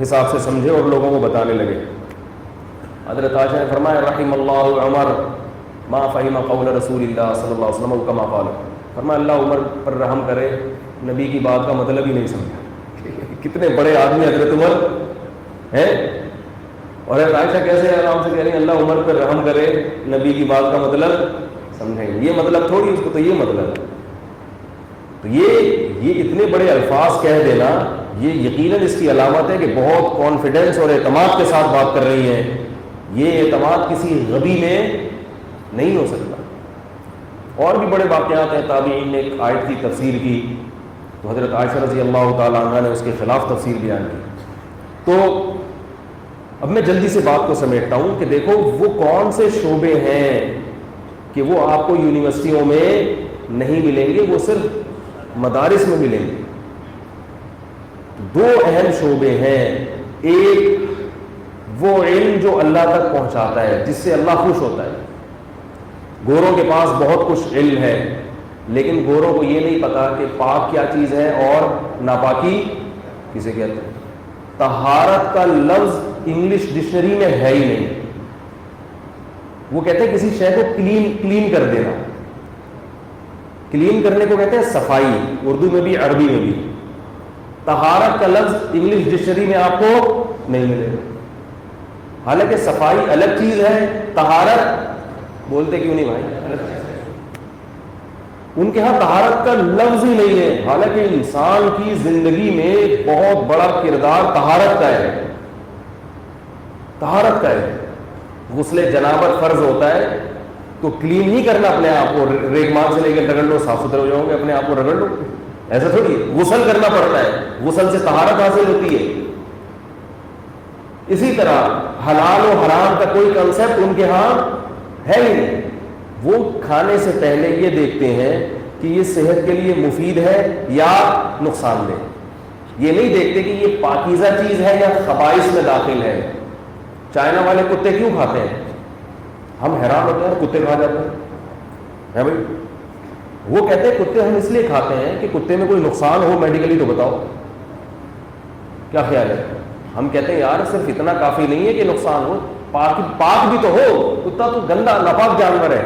حساب سے سمجھے اور لوگوں کو بتانے لگے. حضرت عائشہ نے فرمایا رحم اللہ عمر ما فہم قول رسول اللہ صلی اللہ علیہ وسلم کما قال. فرمایا اللہ عمر پر رحم کرے، نبی کی بات کا مطلب ہی نہیں سمجھا. کتنے بڑے آدمی حضرت عمر ہیں. اور عائشہ کیسے آرام سے کہہ رہی ہیں اللہ عمر پر رحم کرے، نبی کی بات کا مطلب سمجھیں. یہ مطلب تھوڑی، اس کو تو یہ مطلب ہے. تو یہ اتنے بڑے الفاظ کہہ دینا یہ یقیناً اس کی علامت ہے کہ بہت کانفیڈنس اور اعتماد کے ساتھ بات کر رہی ہیں. یہ اعتماد کسی غبی میں نہیں ہو سکتا. اور بھی بڑے واقعات ہیں. تابعین نے ایک آیت کی تفسیر کی تو حضرت عائشہ رضی اللہ تعالی عنہ نے اس کے خلاف تفسیر بیان کی. تو اب میں جلدی سے بات کو سمیٹتا ہوں کہ دیکھو وہ کون سے شعبے ہیں کہ وہ آپ کو یونیورسٹیوں میں نہیں ملیں گے، وہ صرف مدارس میں ملیں گے۔ دو اہم شعبے ہیں، ایک وہ علم جو اللہ تک پہنچاتا ہے، جس سے اللہ خوش ہوتا ہے۔ گوروں کے پاس بہت کچھ علم ہے، لیکن گوروں کو یہ نہیں پتا کہ پاک کیا چیز ہے اور ناپاکی کسے کہتے ہیں۔ طہارت کا لفظ انگلش ڈکشنری میں ہے ہی نہیں۔ وہ کہتے ہیں کسی شے کو کلین کر دینا، کلین کرنے کو کہتے ہیں صفائی، اردو میں بھی عربی میں بھی۔ طہارت کا لفظ انگلش ڈکشنری میں آپ کو نہیں ملے گا، حالانکہ صفائی الگ چیز ہے، طہارت بولتے کیوں نہیں بھائی، الگ چیز ہے۔ ان کے ہاں طہارت کا لفظ ہی نہیں ہے، حالانکہ انسان کی زندگی میں بہت بڑا کردار طہارت کا ہے، طہارت کا ہے۔ غسل جنابت فرض ہوتا ہے تو کلین ہی کرنا اپنے آپ کو، ریگمان سے لے کے رگڑ لو صاف ستھرے ہو جاؤ گے، اپنے آپ کو رگڑ لو، ایسا تھوڑی ہے۔ غسل کرنا پڑتا ہے، غسل سے طہارت حاصل ہوتی ہے۔ اسی طرح حلال و حرام کا کوئی کنسیپٹ ان کے ہاں ہے ہی نہیں۔ وہ کھانے سے پہلے یہ دیکھتے ہیں کہ یہ صحت کے لیے مفید ہے یا نقصان دہ، یہ نہیں دیکھتے کہ یہ پاکیزہ چیز ہے یا خبائث میں داخل ہے۔ چائنا والے کتے کیوں کھاتے ہیں؟ ہم حیران ہوتے ہیں، کتے کھا جاتے ہیں بھائی۔ وہ کہتے ہیں کتے ہم اس لیے کھاتے ہیں کہ کتے میں کوئی نقصان ہو میڈیکلی تو بتاؤ، کیا خیال ہے؟ ہم کہتے ہیں یار صرف اتنا کافی نہیں ہے کہ نقصان ہو، پاک بھی تو ہو، کتا تو گندا ناپاک جانور ہے۔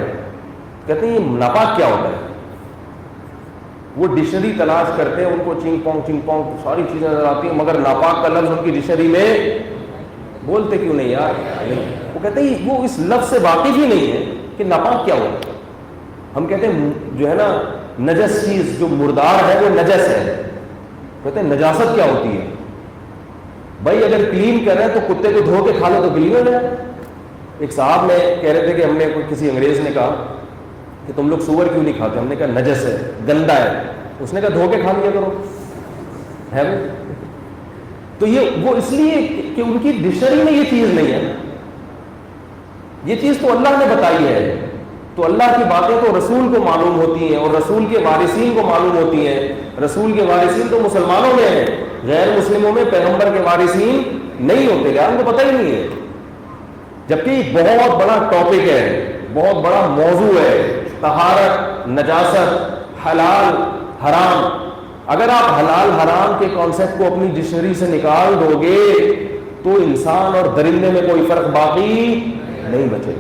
کہتے ہیں یہ ناپاک کیا ہوتا ہے؟ وہ ڈکشنری تلاش کرتے ہیں، ان کو چنگ پونگ ساری چیزیں نظر آتی ہیں، مگر ناپاک کا لفظ ان کی ڈکشنری میں بولتے کیوں نہیں یار؟ نہیں، وہ کہتے ہیں وہ اس لفظ سے واقف ہی نہیں ہے کہ ناپاک کیا ہوتا ہے۔ ہم کہتے ہیں جو ہے نا نجس چیز جو مردار ہے وہ نجس ہے، کہتے ہیں نجاست کیا ہوتی ہے؟ بھائی اگر کلین کر رہے ہیں تو کتے کو دھو کے کھا لو تو کلین ہو جائے۔ ایک صاحب میں کہہ رہے تھے کہ ہم نے کسی انگریز نے کہا کہ تم لوگ سور کیوں نہیں کھاتے؟ ہم نے کہا نجس ہے، گندا ہے۔ اس نے کہا دھو کے کھا لیا کرو، ہے تو یہ وہ اس لیے کہ ان کی ڈکشنری میں یہ چیز نہیں ہے، یہ چیز تو اللہ نے بتائی ہے۔ تو اللہ کی باتیں تو رسول کو معلوم ہوتی ہیں اور رسول کے وارثین کو معلوم ہوتی ہیں۔ رسول کے وارثین تو مسلمانوں میں ہیں، غیر مسلموں میں پیغمبر کے وارثین نہیں ہوتے، کیا ان کو پتہ ہی نہیں ہے؟ جبکہ یہ بہت بڑا ٹاپک ہے، بہت بڑا موضوع ہے، طہارت، نجاست، حلال حرام۔ اگر آپ حلال حرام کے کانسیپٹ کو اپنی ڈکشنری سے نکال دو گے تو انسان اور درندے میں کوئی فرق باقی نہیں بچے۔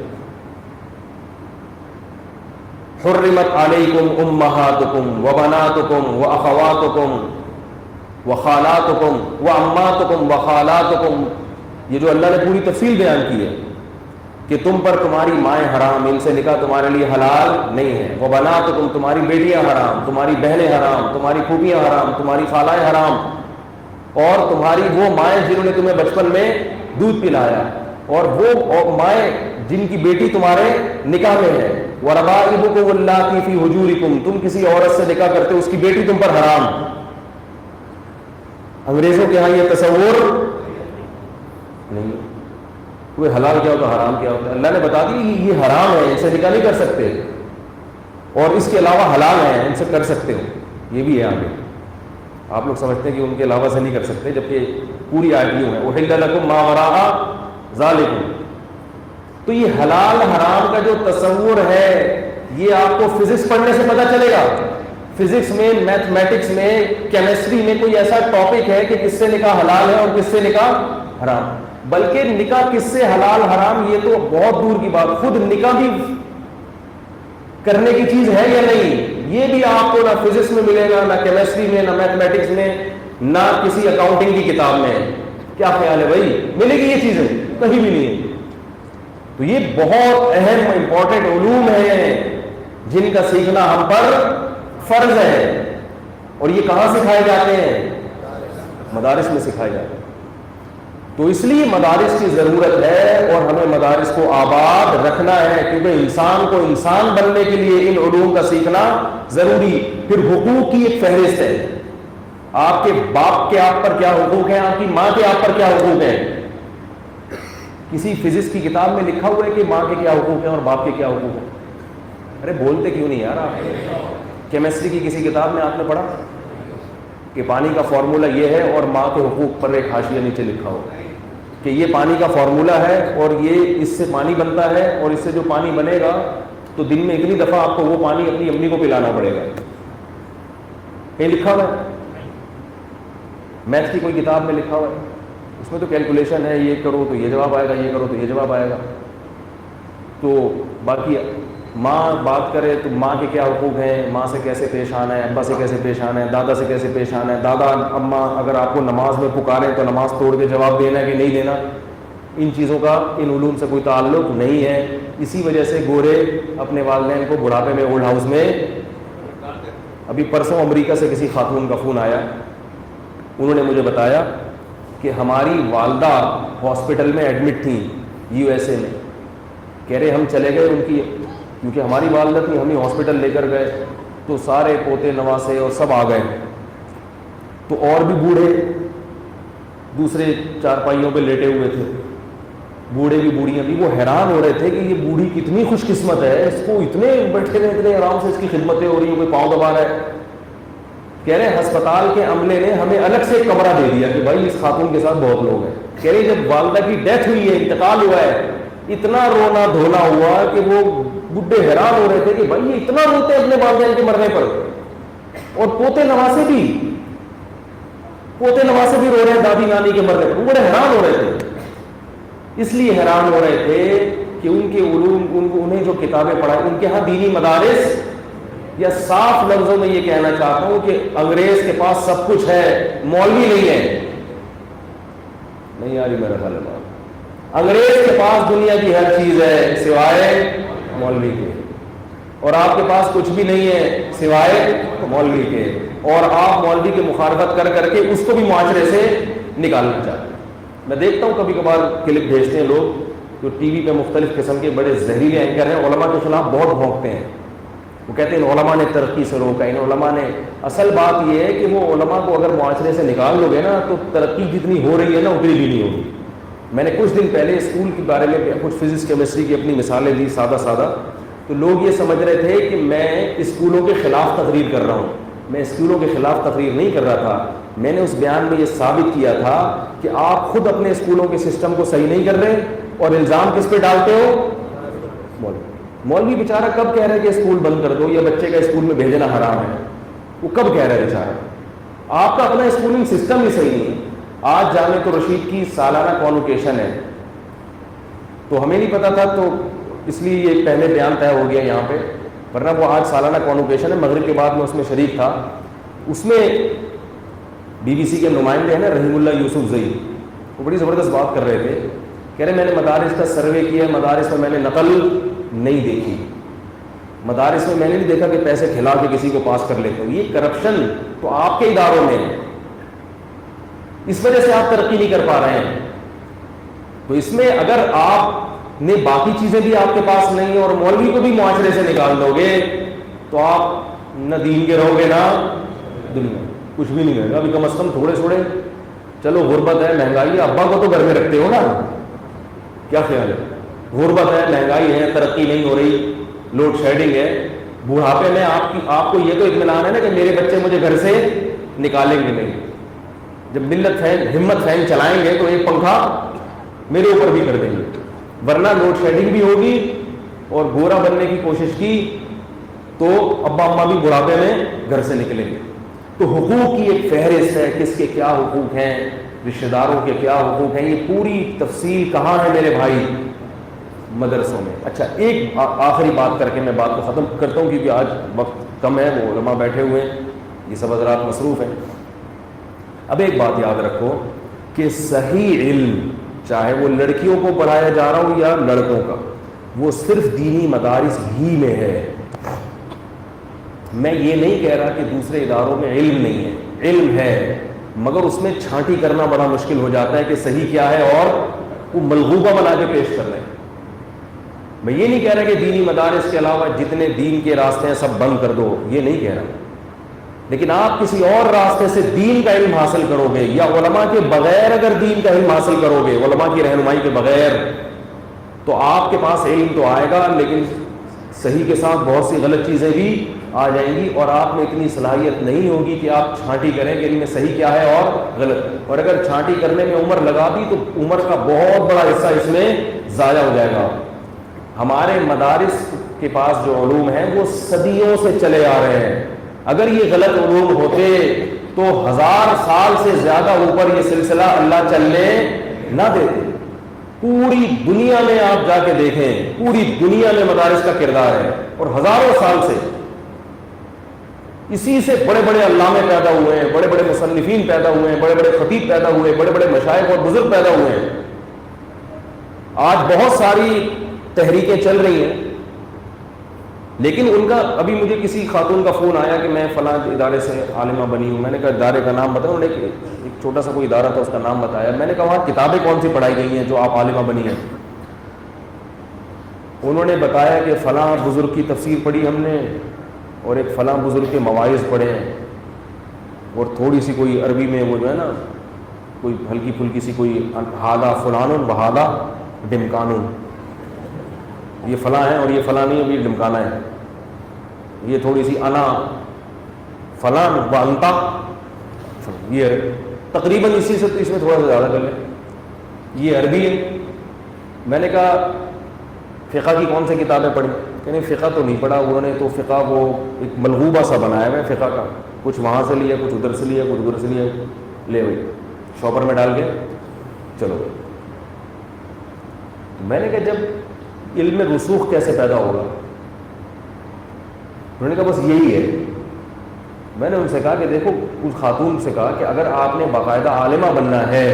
حرمت علیکم امہاتکم وبناتکم واخواتکم وخالاتکم وعماتکم وخالاتکم، یہ جو اللہ نے پوری تفصیل بیان کی ہے کہ تم پر تمہاری مائیں حرام، ان سے نکاح تمہارے لیے حلال نہیں ہے۔ وبناتکم، تمہاری بیٹیاں حرام، تمہاری بہنیں حرام، تمہاری پھوپھیاں حرام، تمہاری خالائیں حرام، اور تمہاری وہ مائیں جنہوں نے تمہیں بچپن میں دودھ پلایا، اور وہ مائیں جن کی بیٹی تمہارے نکاح میں ہے۔ وربائبکم اللاتی فی حجورکم، تم کسی عورت سے نکاح کرتے ہو اس کی بیٹی تم پر حرام۔ انگریزوں کے ہاں یہ تصور نہیں، کوئی حلال کیا ہوتا حرام کیا ہوتا ہے، اللہ نے بتا دی یہ حرام ہے، ان سے نکاح نہیں کر سکتے، اور اس کے علاوہ حلال ہے، ان سے کر سکتے ہو، یہ بھی ہے آگے۔ آپ لوگ سمجھتے ہیں کہ ان کے علاوہ سے نہیں کر سکتے، جبکہ پوری آیت یوں ہے احل لکم ما وراء ذالکم۔ تو یہ حلال حرام کا جو تصور ہے یہ آپ کو فزکس پڑھنے سے پتہ چلے گا۔ فزکس میں، میتھمیٹکس میں، کیمسٹری میں کوئی ایسا ٹاپک ہے کہ کس سے نکاح حلال ہے اور کس سے نکاح حرام، بلکہ نکاح کس سے حلال حرام یہ تو بہت دور کی بات، خود نکاح بھی کرنے کی چیز ہے یا نہیں یہ بھی آپ کو نہ فزکس میں ملے گا، نہ کیمسٹری میں، نہ میتھمیٹکس میں، نہ کسی اکاؤنٹنگ کی کتاب میں۔ کیا خیال ہے بھائی؟ ملے گی یہ چیزیں؟ کہیں بھی نہیں ہے۔ تو یہ بہت اہم امپورٹنٹ علوم ہیں جن کا سیکھنا ہم پر فرض ہے، اور یہ کہاں سکھائے جاتے ہیں؟ مدارس میں سکھائے جاتے ہیں۔ تو اس لیے مدارس کی ضرورت ہے اور ہمیں مدارس کو آباد رکھنا ہے، کیونکہ انسان کو انسان بننے کے لیے ان علوم کا سیکھنا ضروری۔ پھر حقوق کی ایک فہرست ہے، آپ کے باپ کے آپ پر کیا حقوق ہیں، آپ کی ماں کے آپ پر کیا حقوق ہیں۔ کسی فزکس کی کتاب میں لکھا ہوا ہے کہ ماں کے کیا حقوق ہیں اور باپ کے کیا حقوق ہیں؟ ارے بولتے کیوں نہیں یار آپ؟ کیمسٹری کی کسی کتاب میں آپ نے پڑھا کہ پانی کا فارمولہ یہ ہے اور ماں کے حقوق پر ایک حاشیہ نیچے لکھا ہو کہ یہ پانی کا فارمولہ ہے اور یہ اس سے پانی بنتا ہے اور اس سے جو پانی بنے گا تو دن میں اتنی دفعہ آپ کو وہ پانی اپنی امی کو پلانا پڑے گا؟ کہیں لکھا ہوا ہے؟ میتھ کی کوئی کتاب میں لکھا ہوا ہے؟ اس میں تو کیلکولیشن ہے، یہ کرو تو یہ جواب آئے گا، یہ کرو تو یہ جواب آئے گا. تو باقی ماں بات کرے تو ماں کے کیا حقوق ہیں، ماں سے کیسے پیش آنا ہے، ابا سے کیسے پیش آنا ہے، دادا سے کیسے پیش آنا ہے، دادا اماں اگر آپ کو نماز میں پکاریں تو نماز توڑ کے جواب دینا ہے کہ نہیں دینا، ان چیزوں کا ان علوم سے کوئی تعلق نہیں ہے. اسی وجہ سے گورے اپنے والدین کو بڑھاپے میں اولڈ ہاؤس میں. ابھی پرسوں امریکہ سے کسی خاتون کا فون آیا، انہوں نے مجھے بتایا کہ ہماری والدہ ہاسپٹل میں ایڈمٹ تھیں یو ایس اے میں. کہہ رہے ہم چلے گئے ان کی، کیونکہ ہماری والدہ تھی، ہم ہی ہاسپٹل لے کر گئے تو سارے پوتے نواسے اور سب آ گئے، تو اور بھی بوڑھے دوسرے چارپائیوں پہ لیٹے ہوئے تھے، بوڑھے بھی بوڑھیاں بھی. وہ حیران ہو رہے تھے کہ یہ بوڑھی کتنی خوش قسمت ہے، اس کو اتنے بیٹھے ہوئے اتنے آرام سے اس کی خدمتیں ہو رہی ہیں، کوئی پاؤں دبا رہا ہے. کہہ رہے ہسپتال کے عملے نے ہمیں الگ سے ایک کمرہ دے دیا کہ بھائی اس خاتون کے ساتھ بہت لوگ ہیں. کہہ رہے جب والدہ کی ڈیتھ ہوئی ہے، انتقال ہوا ہے، اتنا رونا دھونا ہوا کہ وہ بڈھے حیران ہو رہے تھے کہ بھائی یہ اتنا روتے ہیں اپنے والدین کے مرنے پر، اور پوتے نواسے بھی رو رہے ہیں دادی نانی کے مرنے پر. وہ بڑے حیران ہو رہے تھے. اس لیے حیران ہو رہے تھے کہ ان کے علوم انہیں جو کتابیں پڑھائیں ان کے ہاں دینی مدارس، یا صاف لفظوں میں یہ کہنا چاہتا ہوں کہ انگریز کے پاس سب کچھ ہے، مولوی نہیں ہے. نہیں آ رہی میرا خیال ہے، انگریز کے پاس دنیا کی ہر چیز ہے سوائے مولوی کے، اور آپ کے پاس کچھ بھی نہیں ہے سوائے مولوی کے، اور آپ مولوی کی مخالفت کر کر کے اس کو بھی معاشرے سے نکالنا چاہتے ہیں. میں دیکھتا ہوں کبھی کبھار کلپ بھیجتے ہیں لوگ جو ٹی وی پہ مختلف قسم کے بڑے زہریلے اینکر ہیں، علماء کے خلاف بہت بھونکتے ہیں. وہ کہتے ہیں ان علماء نے ترقی سے روکا، ان علماء نے. اصل بات یہ ہے کہ وہ علماء کو اگر معاشرے سے نکال لو گے نا تو ترقی جتنی ہو رہی ہے نا اتنی بھی نہیں ہوگی. میں نے کچھ دن پہلے اسکول کے بارے میں کچھ فزکس کیمسٹری کی اپنی مثالیں دی سادہ سادہ، تو لوگ یہ سمجھ رہے تھے کہ میں اسکولوں کے خلاف تقریر کر رہا ہوں. میں اسکولوں کے خلاف تقریر نہیں کر رہا تھا. میں نے اس بیان میں یہ ثابت کیا تھا کہ آپ خود اپنے اسکولوں کے سسٹم کو صحیح نہیں کر رہے، اور الزام کس پہ ڈالتے ہو؟ مولوی بیچارہ کب کہہ رہے کہ اسکول بند کر دو یا بچے کا اسکول میں بھیجنا حرام ہے؟ وہ کب کہہ رہے بیچارہ؟ آپ کا اپنا اسکولنگ سسٹم ہی صحیح نہیں ہے. آج جامعۃ الرشید کی سالانہ کانوکیشن ہے، تو ہمیں نہیں پتا تھا، تو اس لیے یہ پہلے بیان طے ہو گیا یہاں پہ، ورنہ وہ آج سالانہ کانوکیشن ہے. مغرب کے بعد میں اس میں شریک تھا. اس میں بی بی سی کے نمائندے ہیں نا رحیم اللہ یوسف زئی، وہ بڑی زبردست بات کر رہے تھے. کہہ رہے میں نے مدارس کا سروے کیا، مدارس میں نے نقل نہیں دیکھی، مدارس میں نے نہیں دیکھا کہ پیسے کھلا کے کسی کو پاس کر لیتے ہو. یہ کرپشن تو آپ کے اداروں میں ہے، اس وجہ سے آپ ترقی نہیں کر پا رہے ہیں. تو اس میں اگر آپ نے باقی چیزیں بھی آپ کے پاس نہیں اور مولوی کو بھی معاشرے سے نکال دو گے تو آپ نہ دین کے رہو گے نہ دنیا، کچھ بھی نہیں رہے گا. ابھی کم از کم تھوڑے تھوڑے چلو غربت ہے مہنگائی ہے، ابا کو تو گھر میں رکھتے ہو نا، کیا خیال ہے؟ غربت ہے مہنگائی ہے ترقی نہیں ہو رہی، لوڈ شیڈنگ ہے، بڑھاپے میں آپ کو یہ تو اطمینان ہے نا کہ میرے بچے مجھے گھر سے نکالیں گے نہیں. جب ملت فین ہمت فین چلائیں گے تو ایک پنکھا میرے اوپر بھی کر دیں گے، ورنہ لوڈ شیڈنگ بھی ہوگی اور گورا بننے کی کوشش کی تو ابا اماں بھی بڑھاپے میں گھر سے نکلیں گے. تو حقوق کی ایک فہرست ہے، کس کے کیا حقوق ہیں، رشتہ داروں کے کیا حقوق ہیں. یہ پوری تفصیل کہاں ہے میرے بھائی؟ مدرسوں میں. اچھا ایک آخری بات کر کے میں بات کو ختم کرتا ہوں کیونکہ آج وقت کم ہے، وہ علماء بیٹھے ہوئے ہیں، یہ سب حضرات مصروف ہیں. اب ایک بات یاد رکھو کہ صحیح علم چاہے وہ لڑکیوں کو پڑھایا جا رہا ہو یا لڑکوں کا، وہ صرف دینی مدارس ہی میں ہے. میں یہ نہیں کہہ رہا کہ دوسرے اداروں میں علم نہیں ہے، علم ہے، مگر اس میں چھانٹی کرنا بڑا مشکل ہو جاتا ہے کہ صحیح کیا ہے اور وہ ملغوبہ بنا کے پیش کر رہے ہیں. میں یہ نہیں کہہ رہا کہ دینی مدارس کے علاوہ جتنے دین کے راستے ہیں سب بند کر دو، یہ نہیں کہہ رہا. لیکن آپ کسی اور راستے سے دین کا علم حاصل کرو گے یا علماء کے بغیر اگر دین کا علم حاصل کرو گے، علماء کی رہنمائی کے بغیر، تو آپ کے پاس علم تو آئے گا لیکن صحیح کے ساتھ بہت سی غلط چیزیں بھی آ جائیں گی، اور آپ میں اتنی صلاحیت نہیں ہوگی کہ آپ چھانٹی کریں کہ ان میں صحیح کیا ہے اور غلط، اور اگر چھانٹی کرنے میں عمر لگا دی تو عمر کا بہت بڑا حصہ اس میں ضائع ہو جائے گا۔ ہمارے مدارس کے پاس جو علوم ہیں وہ صدیوں سے چلے آ رہے ہیں، اگر یہ غلط علوم ہوتے تو 1000 سال سے زیادہ اوپر یہ سلسلہ اللہ چلنے نہ دیتے۔ پوری دنیا میں آپ جا کے دیکھیں، پوری دنیا میں مدارس کا کردار ہے، اور ہزاروں سال سے اسی سے بڑے بڑے علامے پیدا ہوئے ہیں، بڑے بڑے مصنفین پیدا ہوئے ہیں، بڑے بڑے خطیب پیدا ہوئے ہیں، بڑے بڑے مشائخ اور بزرگ پیدا ہوئے ہیں۔ آج بہت ساری تحریکیں چل رہی ہیں، لیکن ان کا ابھی مجھے کسی خاتون کا فون آیا کہ میں فلاں ادارے سے عالمہ بنی ہوں، میں نے کہا ادارے کا نام بتاؤ، انہوں نے ایک چھوٹا سا کوئی ادارہ تھا اس کا نام بتایا، میں نے کہا وہاں کتابیں کون سی پڑھائی گئی ہیں جو آپ عالمہ بنی ہیں؟ انہوں نے بتایا کہ فلاں بزرگ کی تفسیر پڑھی ہم نے، اور ایک فلاں بزرگ کے مواعظ پڑھے ہیں، اور تھوڑی سی کوئی عربی میں وہ جو ہے نا کوئی ہلکی پھلکی سی کوئی ہادہ فلان وہادہ ڈمکانون، یہ فلاں ہے اور یہ فلاں نہیں ہے، یہ ڈمکانا ہے، یہ تھوڑی سی انا فلان و انتا، یہ تقریباً اسی سے اس میں تھوڑا سا زیادہ کر لیں، یہ عربی ہے۔ میں نے کہا فقہ کی کون سی کتابیں پڑھی؟ کہ نہیں فقہ تو نہیں پڑھا انہوں نے، تو فقہ وہ ایک ملغوبہ سا بنایا ہے فقہ کا، کچھ وہاں سے لیا، کچھ ادھر سے لیا، کچھ ادھر سے لیا، لے ہوئی شاپر میں ڈال کے چلو۔ میں نے کہا جب علم میں رسوخ کیسے پیدا ہوگا؟ انہوں نے کہا بس یہی ہے۔ میں نے ان سے کہا کہ دیکھو، اس خاتون سے کہا کہ اگر آپ نے باقاعدہ عالمہ بننا ہے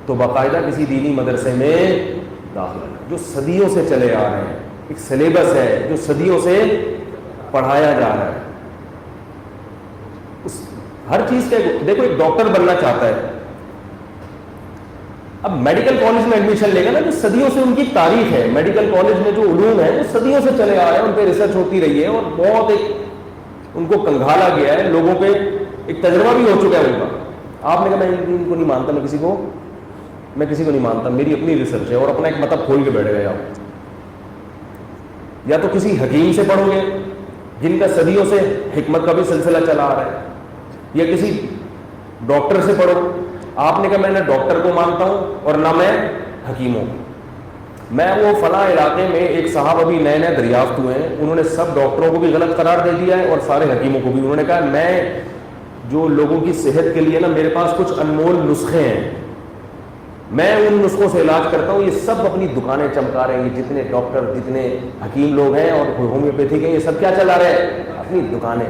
تو باقاعدہ کسی دینی مدرسے میں داخلہ لیں، جو صدیوں سے چلے آ رہے ہیں، ایک سلیبس ہے جو صدیوں سے پڑھایا جا رہا ہے۔ ہر چیز کا دیکھو، ایک ڈاکٹر بننا چاہتا ہے، اب میڈیکل کالج میں ایڈمیشن لے گا نا، جو صدیوں سے ان کی تاریخ ہے، میڈیکل کالج میں جو علوم ہے وہ صدیوں سے چلے آ رہے ہیں، ان پہ ریسرچ ہوتی رہی ہے، اور بہت ایک ان کو کنگھالا گیا ہے، لوگوں پہ ایک تجربہ بھی ہو چکا ہے ان کا۔ آپ نے کہا میں ان کو نہیں مانتا، میں کسی کو نہیں مانتا، میری اپنی ریسرچ ہے، اور اپنا ایک مطلب کھول کے بیٹھ گئے آپ۔ یا تو کسی حکیم سے پڑھو گے جن کا صدیوں سے حکمت کا بھی سلسلہ چلا آ رہا ہے، یا کسی ڈاکٹر سے پڑھو۔ آپ نے کہا میں نہ ڈاکٹر کو مانتا ہوں اور نہ میں حکیم ہوں، میں وہ فلاں علاقے میں ایک صاحب ابھی نئے نئے دریافت ہوئے ہیں، انہوں نے سب ڈاکٹروں کو بھی غلط قرار دے دیا ہے اور سارے حکیموں کو بھی۔ انہوں نے کہا میں جو لوگوں کی صحت کے لیے نا میرے پاس کچھ انمول نسخے ہیں، میں ان نسخوں سے علاج کرتا ہوں، یہ سب اپنی دکانیں چمکا رہے ہیں، یہ جتنے ڈاکٹر جتنے حکیم لوگ ہیں اور ہومیوپیتھی کے، یہ سب کیا چلا رہے ہیں؟ اپنی دکانیں۔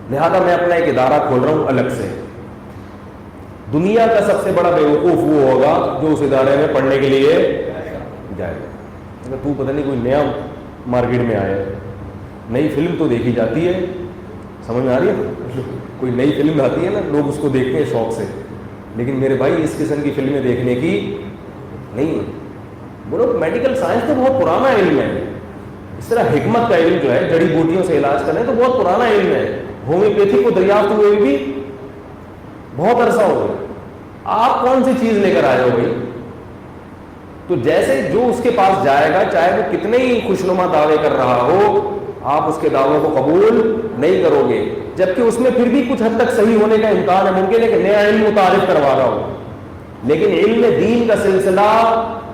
لہذا میں اپنا ایک ادارہ کھول رہا ہوں الگ سے۔ دنیا کا سب سے بڑا بیوقوف وہ ہوگا جو اس ادارے میں پڑھنے کے لیے جائے گا۔ تو پتہ نہیں کوئی نیا مارکیٹ میں آیا ہے، نئی فلم تو دیکھی جاتی ہے، سمجھ میں آ رہی ہے؟ کوئی نئی فلم آتی ہے نا، لوگ اس کو دیکھتے ہیں شوق سے، لیکن میرے بھائی اس قسم کی فلمیں دیکھنے کی نہیں۔ بولو میڈیکل سائنس تو بہت پرانا علم ہے، اس طرح حکمت کا علم جو ہے جڑی بوٹیوں سے علاج کرنا تو بہت پرانا علم ہے، ہومیوپیتھی کو دریافت ہوئے بھی بہت عرصہ ہو گیا۔ آپ کون سی چیز لے کر آئے ہو بھائی؟ تو جیسے جو اس کے پاس جائے گا، چاہے وہ کتنے ہی خوشنما دعوے کر رہا ہو، آپ اس کے دعووں کو قبول نہیں کرو گے، جبکہ اس میں پھر بھی کچھ حد تک صحیح ہونے کا امکان ہے، ممکن ہے کہ نیا علم متعارف کروا رہا ہو، لیکن علم دین کا سلسلہ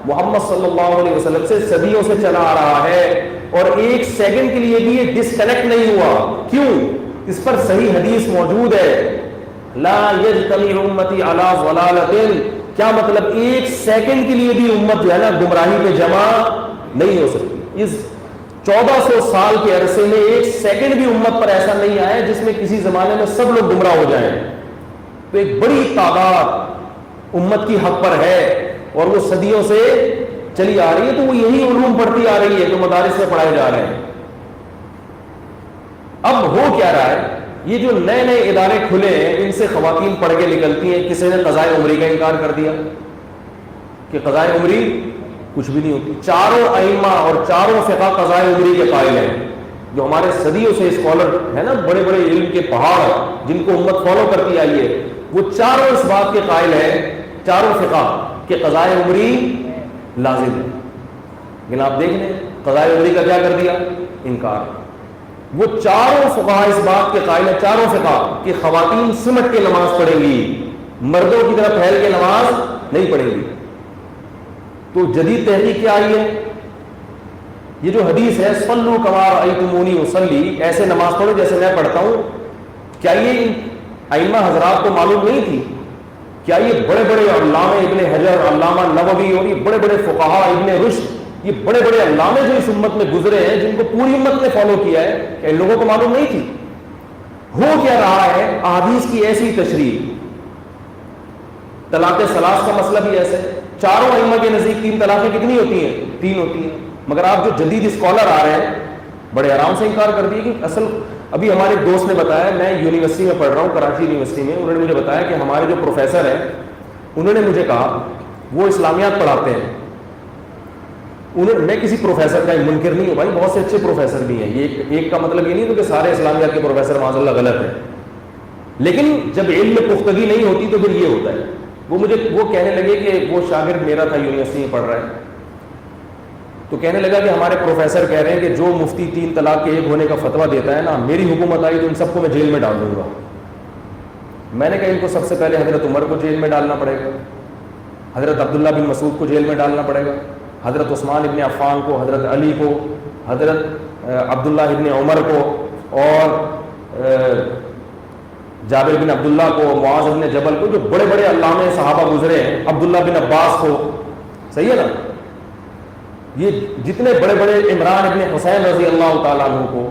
محمد صلی اللہ علیہ وسلم سے صدیوں سے چلا آ رہا ہے، اور ایک سیکنڈ کے لیے بھی یہ ڈسکنیکٹ نہیں ہوا۔ کیوں؟ اس پر صحیح حدیث موجود ہے، لا یجتمع امتی علی ضلالۃ، کیا مطلب ایک سیکنڈ کے لیے بھی امت جو ہے نا گمراہی پہ جمع نہیں ہو سکتی۔ اس 1400 سال کے عرصے میں ایک سیکنڈ بھی امت پر ایسا نہیں آیا جس میں کسی زمانے میں سب لوگ گمراہ ہو جائیں۔ تو ایک بڑی تعداد امت کی حق پر ہے، اور وہ صدیوں سے چلی آ رہی ہے، تو وہ یہی علوم پڑھتی آ رہی ہے جو مدارس میں پڑھائے جا رہے ہیں۔ اب ہو کیا رہا ہے، یہ جو نئے نئے ادارے کھلے ہیں ان سے خواتین پڑھ کے نکلتی ہیں۔ کسی نے قضائے عمری کا انکار کر دیا کہ قضائے عمری کچھ بھی نہیں ہوتی، چاروں ائمہ اور چاروں فقہ قضائے عمری کے قائل ہیں، جو ہمارے صدیوں سے اسکالر ہیں نا، بڑے بڑے علم کے پہاڑ جن کو امت فالو کرتی آئی ہے، وہ چاروں اس بات کے قائل ہیں، چاروں فقہ، کہ قضاء عمری لازم ہے. لیکن آپ دیکھ لیں قضاء عمری کا کیا کر دیا؟ انکار. وہ چاروں فقہ اس بات کے قائل ہیں، چاروں فقہ، کہ خواتین سمٹ کے نماز پڑھیں گی، مردوں کی طرح پھیل کے نماز نہیں پڑھیں گی. تو جدید تحقیق کیا آئی ہے؟ یہ جو حدیث ہے صلو کما رأیتمونی اصلی، ایسے نماز پڑھو جیسے میں پڑھتا ہوں، کیا یہ ائمہ حضرات کو معلوم نہیں تھی؟ کیا یہ بڑے بڑے علامہ ابن حجر، علامہ نووی اور یہ بڑے بڑے فقہاء، ابن رشد، یہ بڑے بڑے علامے جو اس امت میں گزرے ہیں، جن کو پوری امت نے فالو کیا ہے، کیا ان لوگوں کو معلوم نہیں تھی؟ ہو کیا رہا ہے؟ احادیث کی ایسی تشریح. طلاق ثلاث کا مسئلہ بھی ایسے ہے. چاروں ائمہ کے نزدیک 3 طلاقیں کتنی ہوتی ہیں؟ 3 ہوتی ہیں. مگر آپ جو جدید اسکالر آ رہے ہیں بڑے آرام سے انکار کر دیے کہ اصل. ابھی ہمارے ایک دوست نے بتایا، میں یونیورسٹی میں پڑھ رہا ہوں، کراچی یونیورسٹی میں، انہوں نے مجھے بتایا کہ ہمارے جو پروفیسر ہیں انہوں نے مجھے کہا، وہ اسلامیات پڑھاتے ہیں. میں کسی پروفیسر کا منکر نہیں ہوں بھائی، بہت سے اچھے پروفیسر بھی ہیں، یہ ایک کا مطلب یہ نہیں کہ سارے اسلامیات کے پروفیسر معاذ اللہ غلط ہیں، لیکن جب علم میں پختگی نہیں ہوتی تو پھر یہ ہوتا ہے. وہ کہنے لگے کہ وہ شاگرد میرا تھا، یونیورسٹی میں پڑھ رہا ہے، تو کہنے لگا کہ ہمارے پروفیسر کہہ رہے ہیں کہ جو مفتی 3 طلاق کے ایک ہونے کا فتویٰ دیتا ہے نا، میری حکومت آئی تو ان سب کو میں جیل میں ڈال دوں گا. میں نے کہا ان کو سب سے پہلے حضرت عمر کو جیل میں ڈالنا پڑے گا، حضرت عبداللہ بن مسعود کو جیل میں ڈالنا پڑے گا، حضرت عثمان ابن عفان کو، حضرت علی کو، حضرت عبداللہ ابن عمر کو، اور جابر بن عبداللہ کو، معاذ بن جبل کو، جو بڑے بڑے علامہ صحابہ گزرے ہیں، عبداللہ بن عباس کو. صحیح ہے نا؟ یہ جتنے بڑے بڑے، عمران ابن حسین رضی اللہ تعالیٰ عنہ کو،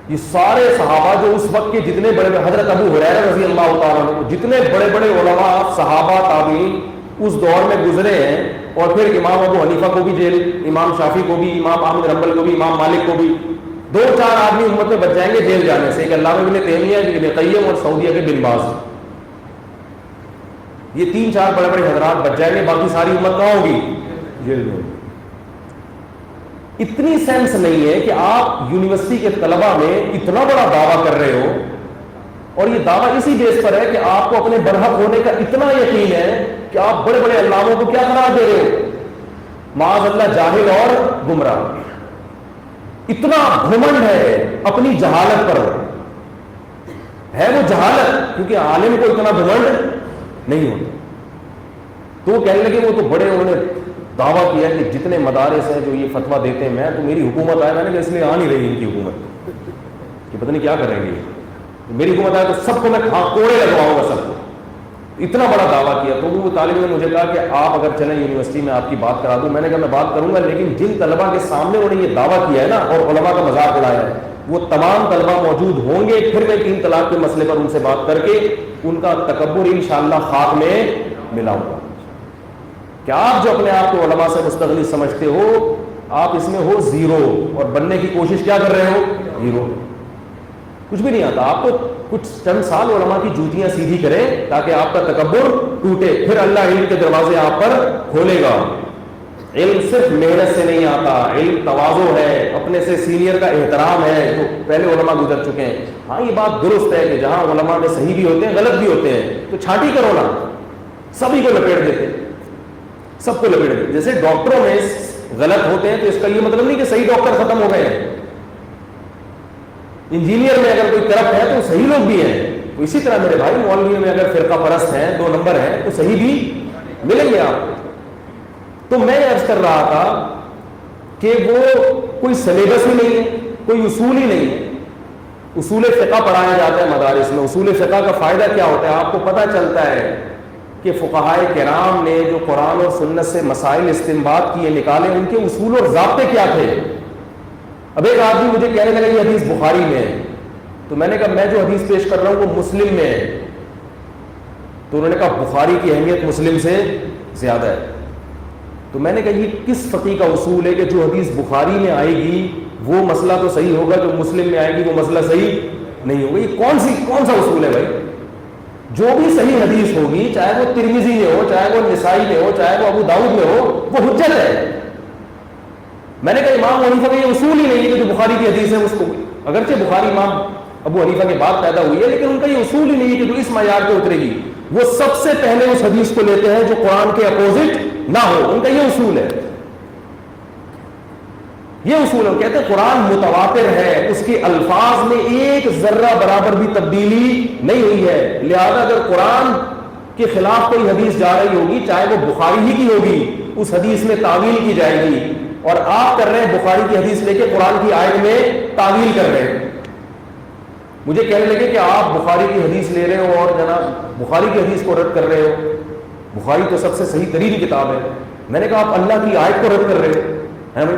یہ سارے صحابہ جو اس وقت کے جتنے بڑے بڑے، حضرت ابو ہریرہ رضی اللہ تعالیٰ عنہ کو، جتنے بڑے بڑے علماء، صحابہ، تابعین اس دور میں گزرے ہیں. اور پھر امام ابو حنیفہ کو بھی جیل، امام شافعی کو بھی، امام احمد رنبل کو بھی، امام مالک کو بھی. 2-4 آدمی امت میں بچ جائیں گے جیل جانے سے، ایک علامہ ابن تیمیہ، ابن قیم، اور سعودیہ کے بن باز. یہ 3-4 بڑے بڑے حضرات بچ جائیں گے، باقی ساری امت کہاں ہوگی؟ جیل میں ہوگی. اتنی سینس نہیں ہے کہ آپ یونیورسٹی کے طلبہ میں اتنا بڑا دعویٰ کر رہے ہو، اور یہ دعویٰ اسی بیس پر ہے کہ آپ کو اپنے برحق ہونے کا اتنا یقین ہے کہ آپ بڑے بڑے علاموں کو کیا قرار دے رہے ہو؟ معاذ اللہ جاہل اور گمراہ. اتنا گھمنڈ ہے اپنی جہالت پر، ہے وہ جہالت، کیونکہ عالم کو اتنا گھمنڈ نہیں ہوتا. تو وہ کہنے لگے وہ تو بڑے، انہوں نے دعویٰ کیا کہ جتنے مدارس ہیں جو یہ فتویٰ دیتے ہیں، میں تو میری حکومت آئے، میں نے کہا اس لیے آ نہیں رہی ان کی حکومت، کہ پتہ نہیں کیا کریں گے، میری حکومت آئے تو سب کو میں کوڑے لگواؤں گا سب کو. اتنا بڑا دعویٰ کیا. تو وہ طالب نے مجھے کہا کہ آپ اگر چلیں یونیورسٹی میں آپ کی بات کرا دوں. میں نے کہا میں بات کروں گا، لیکن جن طلبہ کے سامنے انہوں نے یہ دعویٰ کیا ہے نا اور علماء کا مذاق اڑایا ہے، وہ تمام طلبہ موجود ہوں گے، پھر میں 3 طلاق کے مسئلے پر ان سے بات کر کے ان کا تکبر انشاءاللہ خاک میں ملاؤں گا. کہ آپ جو اپنے آپ کو علماء سے مستغنی سمجھتے ہو، آپ اس میں ہو زیرو، اور بننے کی کوشش کیا کر رہے ہو؟ زیرو. کچھ بھی نہیں آتا آپ کو. کچھ چند سال علماء کی جوتیاں سیدھی کریں تاکہ آپ کا تکبر ٹوٹے، پھر اللہ علم کے دروازے آپ پر کھولے گا. علم صرف محنت سے نہیں آتا، علم تواضع ہے، اپنے سے سینئر کا احترام ہے. تو پہلے علماء گزر چکے ہیں. ہاں یہ بات درست ہے کہ جہاں علماء میں صحیح بھی ہوتے ہیں غلط بھی ہوتے ہیں، تو چھانٹی کرو نا، سبھی کو لپیٹ دیتے، سب کو لپیٹ دیتے. جیسے ڈاکٹروں میں غلط ہوتے ہیں تو اس کا یہ مطلب نہیں کہ صحیح ڈاکٹر ختم ہو گئے ہیں. انجینئر میں اگر کوئی کرپٹ ہے تو صحیح لوگ بھی ہیں. تو اسی طرح میرے بھائی مولویوں میں اگر فرقہ پرست ہیں، 2 نمبر ہیں، تو صحیح بھی ملیں گے آپ. تو میں عرض کر رہا تھا کہ وہ کوئی سلیبس ہی نہیں ہے، کوئی اصول ہی نہیں ہے. اصول فقہ پڑھایا جاتا ہے مدارس میں. اصول فقہ کا فائدہ کیا ہوتا ہے؟ آپ کو پتہ چلتا ہے کہ فقہائے کرام نے جو قرآن اور سنت سے مسائل استنباط کیے، نکالے، ان کے اصول اور ضابطے کیا تھے. اب ایک آدمی مجھے کہنے لگا یہ حدیث بخاری میں ہے، تو میں نے کہا میں جو حدیث پیش کر رہا ہوں وہ مسلم میں ہے. تو انہوں نے کہا بخاری کی اہمیت مسلم سے زیادہ ہے. تو میں نے کہا یہ کس فقی کا اصول ہے کہ جو حدیث بخاری میں آئے گی وہ مسئلہ تو صحیح ہوگا، جو مسلم میں آئے گی وہ مسئلہ صحیح نہیں ہوگا؟ یہ کون سا اصول ہے بھائی؟ جو بھی صحیح حدیث ہوگی، چاہے وہ ترمذی میں ہو، چاہے وہ نسائی میں ہو، چاہے وہ ابو داؤد میں ہو، وہ حجت ہے. میں نے کہا امام ابو حنیفہ کا یہ اصول ہی نہیں ہے کہ جو بخاری کی حدیث ہے اس کو، اگرچہ بخاری امام ابو حنیفہ کے بعد پیدا ہوئی ہے، لیکن ان کا یہ اصول ہی نہیں ہے کہ جو اس معیار پہ اترے گی وہ سب سے پہلے اس حدیث کو لیتے ہیں جو قرآن کے اپوزٹ نہ ہو. ان کا یہ اصول ہے، یہ اصول ہے. کہتے ہیں قرآن متواتر ہے، اس کے الفاظ میں ایک ذرہ برابر بھی تبدیلی نہیں ہوئی ہے، لہذا اگر قرآن کے خلاف کوئی حدیث جا رہی ہوگی چاہے وہ بخاری ہی کی ہوگی، اس حدیث میں تعویل کی جائے گی. اور آپ کر رہے ہیں بخاری کی حدیث لے کے قرآن کی آیت میں تعویل کر رہے ہیں. مجھے کہنے لگے کہ آپ بخاری کی حدیث لے رہے ہو اور جناب بخاری کی حدیث کو رد کر رہے ہو، بخاری تو سب سے صحیح ترین کتاب ہے. میں نے کہا آپ اللہ کی آیت کو رد کر رہے ہیں بھائی.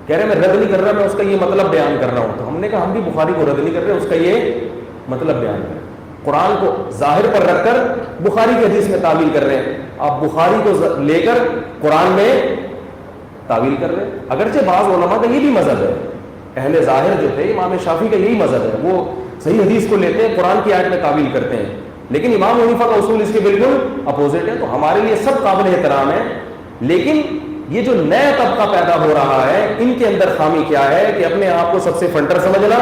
کہہ رہے میں رد نہیں کر رہا، میں اس کا یہ مطلب بیان کر رہا ہوں. تو ہم نے کہا ہم بھی بخاری کو رد نہیں کر رہے، اس کا یہ مطلب بیان کر رہے ہیں. قرآن کو ظاہر پر رکھ کر بخاری کی حدیث میں تعویل کر رہے ہیں، آپ بخاری کو لے کر قرآن میں تعویل کر رہے ہیں. اگرچہ بعض علماء کا یہ بھی مذہب ہے، اہل ظاہر جو تھے امام شافعی کا یہی مذہب ہے، وہ صحیح حدیث کو لیتے ہیں قرآن کی آیت میں تعویل کرتے ہیں، لیکن امام حنیفہ کا اصول اس کے بالکل اپوزٹ ہے. تو ہمارے لیے سب قابل احترام ہے، لیکن یہ جو نیا طبقہ پیدا ہو رہا ہے ان کے اندر خامی کیا ہے کہ اپنے آپ کو سب سے فنٹر سمجھنا،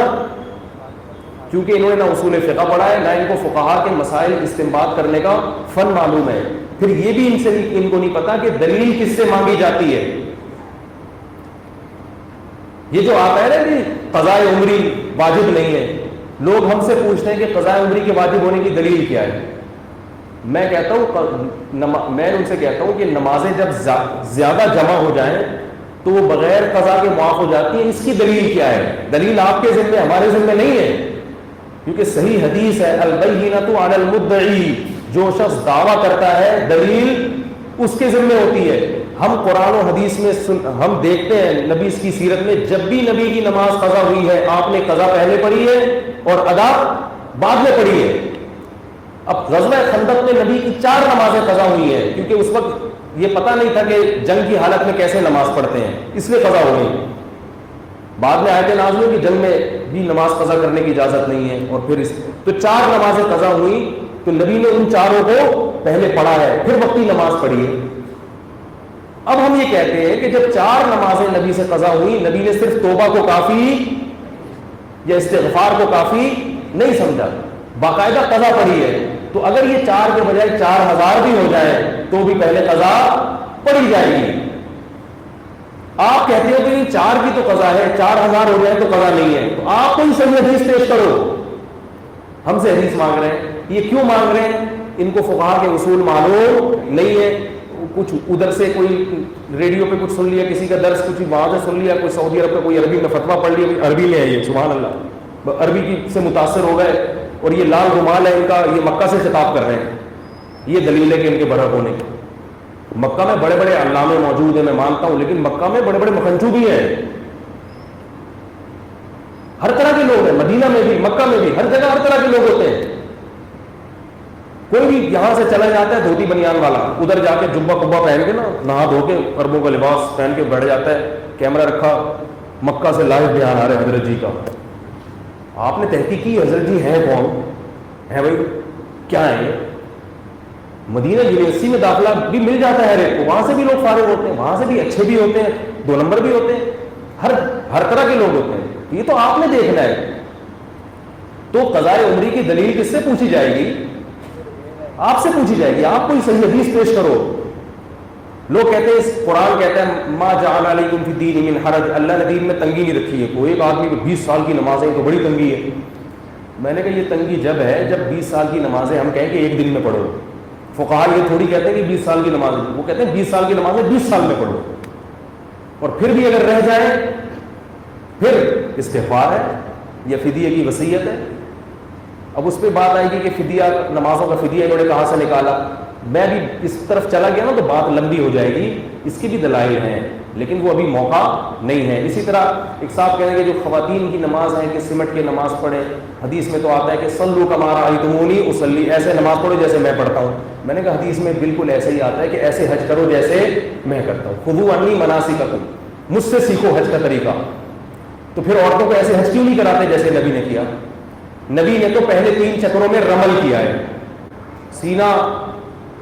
کیونکہ انہوں نے نہ اصول فقہ پڑھا ہے، نہ ان کو فقہا کے مسائل استنباط کرنے کا فن معلوم ہے. پھر یہ بھی ان کو نہیں پتا کہ دلیل کس سے مانگی جاتی ہے. یہ جو آتا ہے نا کہ قضاء عمری واجب نہیں ہے، لوگ ہم سے پوچھتے ہیں کہ قضاء عمری کے واجب ہونے کی دلیل کیا ہے. میں کہتا ہوں، میں ان سے کہتا ہوں کہ نمازیں جب زیادہ جمع ہو جائیں تو وہ بغیر قضا کے معاف ہو جاتی ہیں. اس کی دلیل کیا ہے؟ دلیل آپ کے ذمہ ہمارے ذمہ نہیں ہے، کیونکہ صحیح حدیث ہے البینۃ علی المدعی، جو شخص دعویٰ کرتا ہے دلیل اس کے ذمہ ہوتی ہے. ہم قرآن و حدیث میں ہم دیکھتے ہیں نبی کی سیرت میں جب بھی نبی کی نماز قضا ہوئی ہے آپ نے قضا پہلے پڑھی ہے اور ادا بعد میں پڑھی ہے. اب غزوہ خندق میں نبی کی 4 نمازیں قضا ہوئی ہیں، کیونکہ اس وقت یہ پتہ نہیں تھا کہ جنگ کی حالت میں کیسے نماز پڑھتے ہیں، اس لیے قضا ہو گئی. بعد میں آیتیں نازل ہوئی کہ جنگ میں بھی نماز قضا کرنے کی اجازت نہیں ہے، اور پھر تو 4 نمازیں قضا ہوئی تو نبی نے ان 4 کو پہلے پڑھا ہے پھر وقتی نماز پڑھی ہے. اب ہم یہ کہتے ہیں کہ جب 4 نمازیں نبی سے قضا ہوئی، نبی نے صرف توبہ کو کافی یا استغفار کو کافی نہیں سمجھا، باقاعدہ قضا پڑھی ہے. تو اگر یہ 4 کے بجائے 4000 بھی ہو جائے تو بھی پہلے قضا پڑھی جائے گی. آپ کہتے ہو کہ یہ 4 کی تو قضا ہے، 4000 ہو جائے تو قضا نہیں ہے، تو آپ کوئی صحیح حدیث پیش کرو. ہم سے حدیث مانگ رہے ہیں، یہ کیوں مانگ رہے ہیں؟ ان کو فقہا کے اصول معلوم نہیں ہے. کچھ ادھر سے کوئی ریڈیو پہ کچھ سن لیا، کسی کا درس کچھ وہاں سے سن لیا، کوئی سعودی عرب کا کوئی عربی میں فتویٰ پڑھ لیا، عربی میں ہے یہ، سبحان اللہ، عربی کی سے متاثر ہو گئے، اور یہ لال رومال ہے ان کا، یہ مکہ سے خطاب کر رہے ہیں. یہ دلیل ہے کہ ان کے برحق ہونے کی. مکہ میں بڑے بڑے علامے موجود ہیں میں مانتا ہوں، لیکن مکہ میں بڑے بڑے مکھنچو بھی ہیں، ہر طرح کے لوگ ہیں، مدینہ میں بھی مکہ میں بھی ہر جگہ ہر طرح کے لوگ ہوتے ہیں. کوئی بھی یہاں سے چلا جاتا ہے دھوتی بنیان والا، ادھر جا کے جبہ کبا پہن کے نا نہا دھو کے عربوں کا لباس پہن کے بیٹھ جاتا ہے، کیمرہ رکھا، مکہ سے لائیو بیان آ رہے حضرت جی کا. آپ نے تحقیق کی حضرت جی ہیں کون ہے بھائی، کیا ہے؟ مدینہ یونیورسٹی میں داخلہ بھی مل جاتا ہے ہر ایک کو، وہاں سے بھی لوگ فارغ ہوتے ہیں، وہاں سے بھی اچھے بھی ہوتے ہیں، 2 نمبر بھی ہوتے ہیں، ہر طرح کے لوگ ہوتے ہیں. یہ تو آپ نے دیکھنا ہے. تو قضاء عمری کی دلیل کس سے پوچھی جائے گی؟ آپ سے پوچھی جائے گی. آپ کوئی صحیح حدیث پیش کرو. لوگ کہتے ہیں قرآن کہتا ہے ما جعل علیکم فی الدین من حرج، اللہ نے دین میں تنگی نہیں رکھی ہے. کوئی ایک آدمی کو 20 سال کی نمازیں تو بڑی تنگی ہے. میں نے کہا یہ تنگی جب ہے جب 20 سال کی نمازیں ہم کہیں کہ ایک دن میں پڑھو. فقہا یہ تھوڑی کہتے ہیں کہ 20 سال کی نمازیں، وہ کہتے ہیں 20 سال کی نمازیں 20 سال میں پڑھو، اور پھر بھی اگر رہ جائیں پھر استغفار ہے یا فدیہ کی وصیت ہے. اب اس پہ بات آئے گی کہ فدیہ، نمازوں کا فدیہ انہوں نے کہاں سے نکالا. میں بھی اس طرف چلا گیا نا تو بات لمبی ہو جائے گی. اس کی بھی دلائل ہیں لیکن وہ ابھی موقع نہیں ہے. اسی طرح ایک صاحب کہیں گے جو خواتین کی نماز ہے کہ سمٹ کے نماز پڑھیں. حدیث میں تو آتا ہے کہ صلو کما رأیتمونی اصلی، ایسے نماز پڑھو جیسے میں پڑھتا ہوں. میں نے کہا حدیث میں بالکل ایسے ہی آتا ہے کہ ایسے حج کرو جیسے میں کرتا ہوں. خذوا عنی مناسککم، مجھ سے سیکھو حج کا طریقہ. تو پھر عورتوں کو ایسے حج کیوں نہیں کراتے جیسے نبی نے کیا؟ نبی نے تو پہلے 3 چکروں میں رمل کیا ہے، سینہ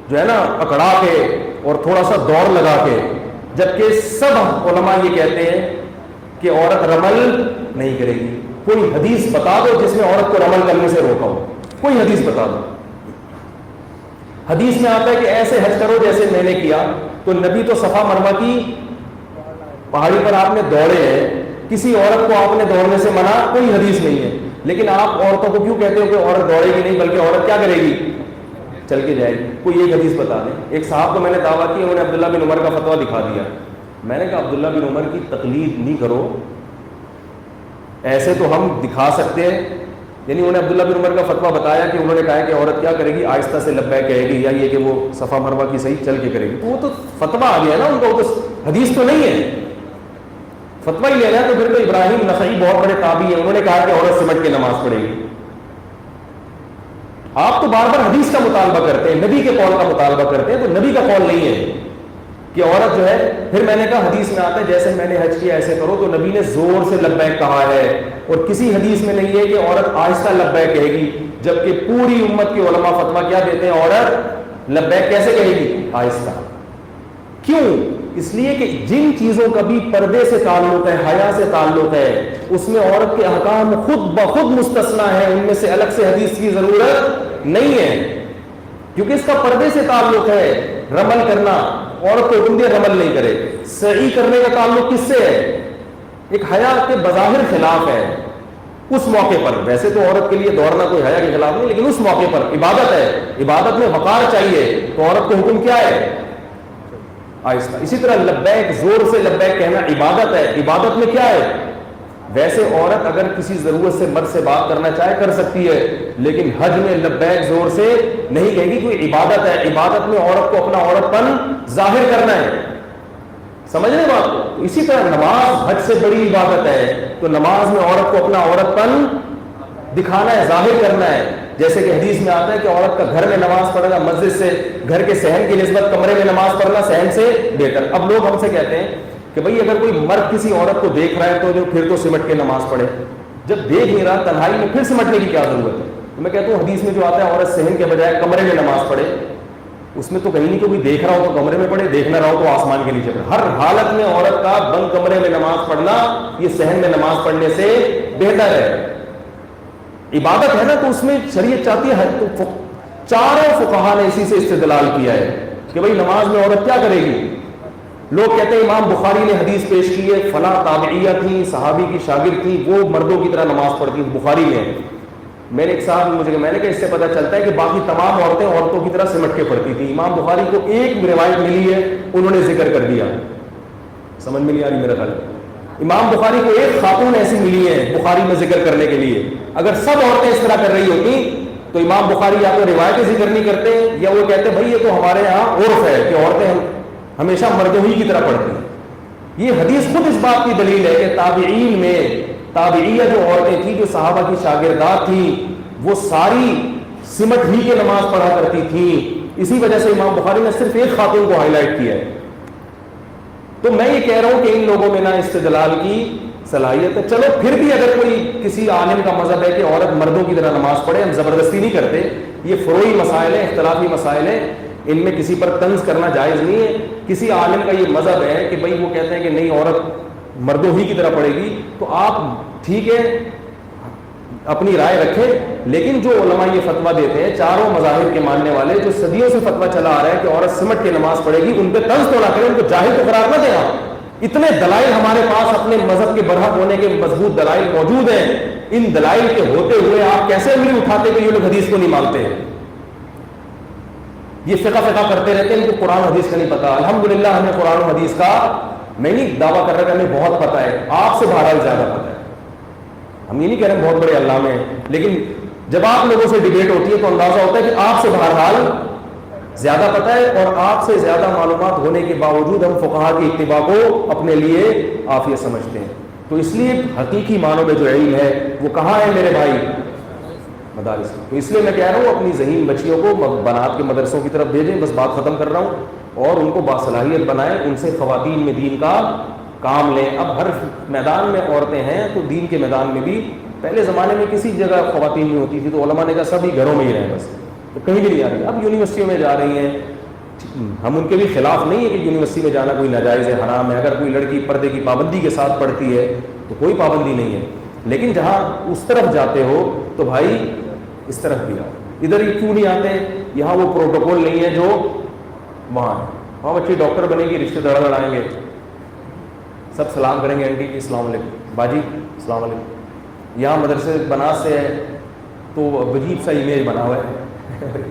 جو ہے نا اکڑا کے اور تھوڑا سا دوڑ لگا کے، جبکہ سب علماء یہ کہتے ہیں کہ عورت رمل نہیں کرے گی. کوئی حدیث بتا دو جس میں عورت کو رمل کرنے سے روکا ہو, کوئی حدیث بتا دو. حدیث میں آتا ہے کہ ایسے حج کرو جیسے میں نے کیا. تو نبی تو صفا مروہ کی پہاڑی پر آپ نے دوڑے ہیں, کسی عورت کو آپ نے دوڑنے سے منع کوئی حدیث نہیں ہے. لیکن آپ عورتوں کو کیوں کہتے ہو کہ عورت دوڑے گی نہیں, بلکہ عورت کیا کرے گی, چل کے جائے گی. کوئی ایک حدیث بتا دیں. ایک صاحب کو میں نے دعویٰ کی, انہوں نے عبداللہ بن عمر کا فتویٰ دکھا دیا. میں نے کہا عبداللہ بن عمر کی تقلید نہیں کرو, ایسے تو ہم دکھا سکتے ہیں. یعنی انہوں نے عبداللہ بن عمر کا فتویٰ بتایا کہ انہوں نے کہا کہ عورت کیا کرے گی, آہستہ سے لبیک کہے گی, یا یہ کہ وہ صفا مروہ کی صحیح چل کے کرے گی. تو وہ تو فتویٰ آ گیا نا ان کا, وہ تو حدیث تو نہیں ہے, فتویٰ ہی لینا ہے. تو پھر تو ابراہیم نخعی بہت بڑے تابعی ہیں, انہوں نے کہا کہ عورت سمٹ کے نماز پڑھے گی. آپ تو بار بار حدیث کا مطالبہ کرتے ہیں, نبی کے قول کا مطالبہ کرتے ہیں, تو نبی کا قول نہیں ہے کہ عورت جو ہے. پھر میں نے کہا حدیث میں آتا ہے جیسے میں نے حج کیا ایسے کرو, تو نبی نے زور سے لبیک کہا ہے, اور کسی حدیث میں نہیں ہے کہ عورت آہستہ لبیک کہے گی. جبکہ پوری امت کے علماء فتویٰ کیا دیتے ہیں, عورت لبیک کیسے کہے گی, آہستہ. کیوں؟ اس لیے کہ جن چیزوں کا بھی پردے سے تعلق ہے, حیا سے تعلق ہے, اس میں عورت کے احکام خود بخود مستثنا ہے, ان میں سے الگ سے حدیث کی ضرورت نہیں ہے, کیونکہ اس کا پردے سے تعلق ہے. رمل کرنا, عورت کو حکم دیا رمل نہیں کرے. سعی کرنے کا تعلق کس سے ہے, ایک حیا کے بظاہر خلاف ہے اس موقع پر. ویسے تو عورت کے لیے دوڑنا کوئی حیا کے خلاف نہیں, لیکن اس موقع پر عبادت ہے, عبادت میں وقار چاہیے, تو عورت کو حکم کیا ہے, آہستہ. اسی طرح لبیک, زور سے لبیک کہنا عبادت ہے, عبادت میں کیا ہے. ویسے عورت اگر کسی ضرورت سے مرد سے بات کرنا چاہے کر سکتی ہے, لیکن حج میں لبیک زور سے نہیں کہے گی, کوئی عبادت ہے. عبادت میں عورت کو اپنا عورت پن ظاہر کرنا ہے. سمجھ رہے بات کو؟ اسی طرح نماز حج سے بڑی عبادت ہے, تو نماز میں عورت کو اپنا عورت پن دکھانا ہے, ظاہر کرنا ہے. جیسے کہ حدیث میں آتا ہے کہ عورت کا گھر میں نماز پڑھنا مسجد سے, گھر کے صحن کی نسبت کمرے میں نماز پڑھنا صحن سے بہتر. اب لوگ ہم سے کہتے ہیں کہ بھئی اگر کوئی مرد کسی عورت کو دیکھ رہا ہے تو جو پھر تو سمٹ کے نماز پڑھے, جب دیکھ نہیں رہا تنہائی میں پھر سمٹنے کی کیا ضرورت ہے. تو میں کہتا ہوں حدیث میں جو آتا ہے عورت صحن کے بجائے کمرے میں نماز پڑھے, اس میں تو کہیں نہیں کہ کوئی دیکھ رہا ہو تو کمرے میں پڑھے, دیکھ نہ رہا ہو تو آسمان کے نیچے پڑھے. ہر حالت میں عورت کا بند کمرے میں نماز پڑھنا یہ صحن میں نماز پڑھنے سے بہتر ہے. عبادت ہے نا, تو اس میں شریعت چاہتی ہے. تو چاروں فقہا نے اسی سے استدلال کیا ہے کہ بھئی نماز میں عورت کیا کرے گی. لوگ کہتے ہیں امام بخاری نے حدیث پیش کی ہے, فلاں تابعیہ تھی, صحابی کی شاگرد تھی, وہ مردوں کی طرح نماز پڑھتی, بخاری میں. میں نے ایک صاحب میں نے کہا اس سے پتہ چلتا ہے کہ باقی تمام عورتیں عورتوں کی طرح سمٹ کے پڑھتی تھیں. امام بخاری کو ایک روایت ملی ہے, انہوں نے ذکر کر دیا. سمجھ میں نہیں آ رہی میرا خیال. امام بخاری کو ایک خاتون ایسی ملی ہے بخاری میں ذکر کرنے کے لیے. اگر سب عورتیں اس طرح کر رہی ہوتی تو امام بخاری یا تو روایتیں ذکر نہیں کرتے, یا وہ کہتے بھائی یہ تو ہمارے یہاں عرف ہے کہ عورتیں ہمیشہ مردوں ہی کی طرح پڑھتی ہیں. یہ حدیث خود اس بات کی دلیل ہے کہ تابعین میں تابعیہ جو عورتیں تھیں, جو صحابہ کی شاگردات تھیں, وہ ساری سمٹ ہی کے نماز پڑھا کرتی تھیں. اسی وجہ سے امام بخاری نے صرف ایک خاتون کو ہائی لائٹ کیا ہے. تو میں یہ کہہ رہا ہوں کہ ان لوگوں میں نہ استدلال کی صلاحیت ہے. چلو پھر بھی اگر کوئی کسی عالم کا مذہب ہے کہ عورت مردوں کی طرح نماز پڑھے, ہم زبردستی نہیں کرتے, یہ فروعی مسائل ہیں, اختلافی مسائل ہیں, ان میں کسی پر طنز کرنا جائز نہیں ہے. کسی عالم کا یہ مذہب ہے کہ بھئی وہ کہتے ہیں کہ نہیں عورت مردوں ہی کی طرح پڑھے گی, تو آپ ٹھیک ہے اپنی رائے رکھیں. لیکن جو علماء یہ فتویٰ دیتے ہیں, چاروں مذاہب کے ماننے والے, جو صدیوں سے فتویٰ چلا آ رہا ہے کہ عورت سمٹ کے نماز پڑھے گی, ان پہ طنز تو نہ کریں, ان کو جاہل تو قرار نہ دیں. آپ اتنے دلائل ہمارے پاس اپنے مذہب کے برحق ہونے کے مضبوط دلائل موجود ہیں, ان دلائل کے ہوتے ہوئے آپ کیسے انگلی اٹھاتے کہ یہ لوگ حدیث کو نہیں مانتے ہیں. یہ فقہ کرتے رہتے ہیں, ان کو قرآن حدیث کا نہیں پتا. الحمدللہ ہمیں قرآن و حدیث کا, میں نہیں دعویٰ کر رہا کہ ہمیں بہت پتہ ہے, آپ سے بہرحال زیادہ پتہ ہے. ہم یہ نہیں کہہ رہے ہیں بہت بڑے علامے ہیں, لیکن جب آپ لوگوں سے ڈیبیٹ ہوتی ہے تو اندازہ ہوتا ہے کہ آپ سے بہرحال زیادہ پتہ ہے, اور آپ سے زیادہ معلومات ہونے کے باوجود ہم فقہا کی اتباع کو اپنے لیے عافیت سمجھتے ہیں. تو اس لیے حقیقی معنوں میں جو علم ہے وہ کہاں ہے میرے بھائی, مدارس. تو اس لیے میں کہہ رہا ہوں اپنی ذہین بچیوں کو بنات کے مدرسوں کی طرف بھیجیں, بس بات ختم کر رہا ہوں, اور ان کو باصلاحیت بنائیں, ان سے خواتین میں دین کا کام لیں. اب ہر میدان میں عورتیں ہیں, تو دین کے میدان میں بھی پہلے زمانے میں کسی جگہ خواتین نہیں ہوتی تھی, تو علماء نے کہا سبھی گھروں میں ہی رہیں, بس تو کہیں بھی نہیں آ رہی. اب یونیورسٹیوں میں جا رہی ہیں, ہم ان کے بھی خلاف نہیں ہے کہ یونیورسٹی میں جانا کوئی ناجائز ہے، حرام ہے. اگر کوئی لڑکی پردے کی پابندی کے ساتھ پڑھتی ہے تو کوئی پابندی نہیں ہے، لیکن جہاں اس طرف جاتے ہو تو بھائی اس طرف بھی آؤ. ادھر ہی کیوں نہیں آتے؟ یہاں وہ پروٹوکول نہیں ہے جو وہاں ہے. وہاں بچی ڈاکٹر بنے گی، رشتے دار لڑائیں گے، سب سلام کریں گے، آنٹی السلام علیکم، باجی السلام علیکم. یہاں مدرسے بناس سے ہے تو عجیب سا امیج بنا ہوا ہے.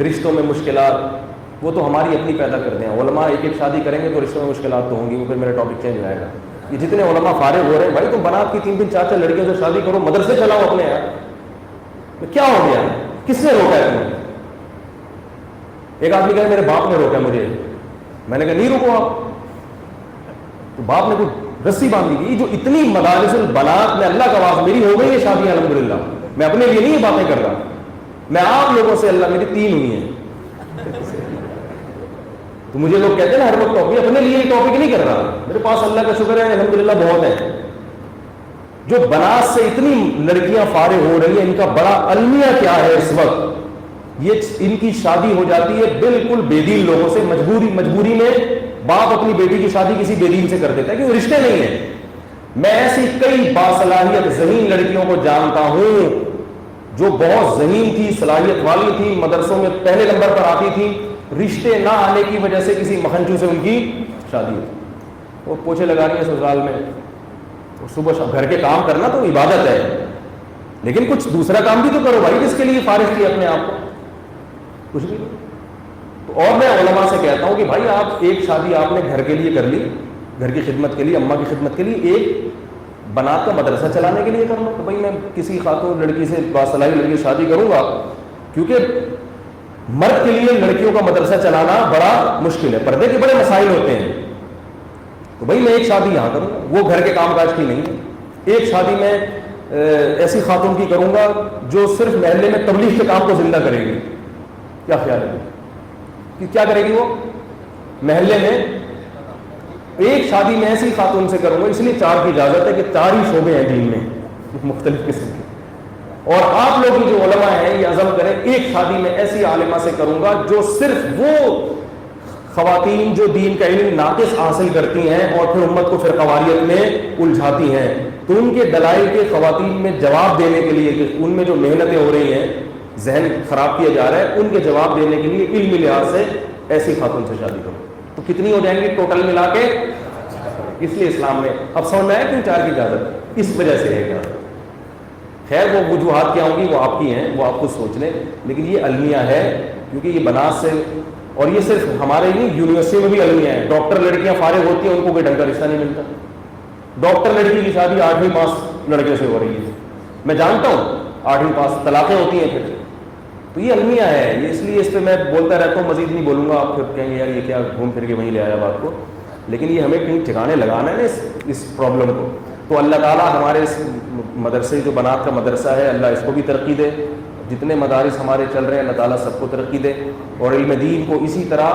رشتوں میں مشکلات وہ تو ہماری اپنی پیدا کرتے ہیں. علماء ایک ایک شادی کریں گے تو رشتوں میں مشکلات تو ہوں گی. وہ پھر میرا ٹاپک چینج ہو جائے گا. یہ جتنے علماء فارغ ہو رہے ہیں، بھائی تم بنات کی 3 4 4 لڑکیوں سے شادی کرو، مدرسے چلاؤ اپنے یہاں. کیا ہو گیا؟ کس نے روکا ہے تمہیں؟ ایک آدمی کہا میرے باپ نے روکا مجھے. میں نے کہا نہیں روکو آپ. تو باپ نے کوئی رسی باندھی گئی. جو اتنی مدارس البنات میں اللہ کا واسطہ میری ہو گئی ہے شادی الحمدللہ. میں اپنے لیے نہیں یہ باتیں کر رہا، میں آپ لوگوں سے، اللہ میری 3 ہوئی ہیں. تو مجھے لوگ کہتے ہیں نا ہر وقت ٹاپک، اپنے لیے یہ ٹاپک نہیں کر رہا. میرے پاس اللہ کا شکر ہے الحمدللہ بہت ہے. جو بنات سے اتنی لڑکیاں فارغ ہو رہی ہیں، ان کا بڑا المیہ کیا ہے اس وقت؟ یہ ان کی شادی ہو جاتی ہے بالکل بے دین لوگوں سے. مجبوری میں باپ اپنی بیٹی کی شادی کسی بے دین سے کر دیتا ہے کیونکہ رشتے نہیں ہیں. میں ایسی کئی باصلاحیت ذہین لڑکیوں کو جانتا ہوں جو بہت ذہین تھی، صلاحیت والی تھی، مدرسوں میں پہلے نمبر پر آتی تھی، رشتے نہ آنے کی وجہ سے کسی مکھنچو سے ان کی شادی ہوئی. وہ پوچھے لگا رہی ہیں سسرال میں. صبح شام گھر کے کام کرنا تو عبادت ہے، لیکن کچھ دوسرا کام بھی تو کرو بھائی. جس کے لیے فارغ کیا اپنے آپ کو، کچھ بھی. اور میں علماء سے کہتا ہوں کہ بھائی آپ ایک شادی آپ نے گھر کے لیے کر لی، گھر کی خدمت کے لیے، اماں کی خدمت کے لیے، ایک بنات کا مدرسہ چلانے کے لیے کر لو. تو بھائی میں کسی خاتون لڑکی سے باصلاحی لڑکی شادی کروں گا، کیونکہ مرد کے لیے لڑکیوں کا مدرسہ چلانا بڑا مشکل ہے، پردے کے بڑے مسائل ہوتے ہیں. تو بھائی میں ایک شادی یہاں کروں گا، وہ گھر کے کام کاج کی نہیں ہے. ایک شادی میں ایسی خاتون کی کروں گا جو صرف محلے میں تبلیغ کے کام کو زندہ کرے گی. کیا خیال ہے کہ کیا کرے گی وہ محلے میں؟ ایک شادی میں ایسی خاتون سے کروں گا، اس لیے 4 کی اجازت ہے کہ 4 ہی شعبے ہیں دین میں مختلف قسم کے. اور آپ لوگ جو علماء ہیں یہ عزم کریں ایک شادی میں ایسی عالمہ سے کروں گا جو صرف وہ خواتین جو دین کا علم ناقص حاصل کرتی ہیں اور پھر امت کو فرقواریت میں الجھاتی ہیں، تو ان کے دلائل کے خواتین میں جواب دینے کے لیے کہ ان میں جو محنتیں ہو رہی ہیں، ذہن خراب کیا جا رہا ہے، ان کے جواب دینے کے لیے علمی لحاظ سے ایسی خاتون سے شادی کرو. تو کتنی ہو جائیں گی ٹوٹل ملا کے؟ اس لیے اسلام میں اب سمجھ میں آیا کیوں 4 کی اجازت اس وجہ سے ہے. خیر وہ وجوہات کیا ہوں گی وہ آپ کی ہیں، وہ آپ خود سوچ لیں، لیکن یہ المیہ ہے کیونکہ یہ بنات سے، اور یہ صرف ہمارے نہیں یونیورسٹی میں بھی المیہ ہے. ڈاکٹر لڑکیاں فارغ ہوتی ہیں، ان کو کوئی ڈھنگ کا رشتہ نہیں ملتا. ڈاکٹر لڑکی کی شادی 8ویں پاس لڑکے سے ہو رہی ہے، میں جانتا ہوں 8ویں پاس طلاقیں ہوتی ہیں پھر. تو یہ المیہ ہے. یہ اس لیے اس پہ میں بولتا رہتا ہوں، مزید نہیں بولوں گا. آپ پھر کہیں گے یار یہ کیا گھوم پھر کے وہیں لے آیا بات کو. لیکن یہ ہمیں کہیں ٹھکانے لگانا ہے نا اس پرابلم کو. تو اللہ تعالیٰ ہمارے اس مدرسے جو بنات کا مدرسہ ہے، اللہ اس کو بھی ترقی دے. جتنے مدارس ہمارے چل رہے ہیں اللہ تعالیٰ سب کو ترقی دے، اور علم دین کو اسی طرح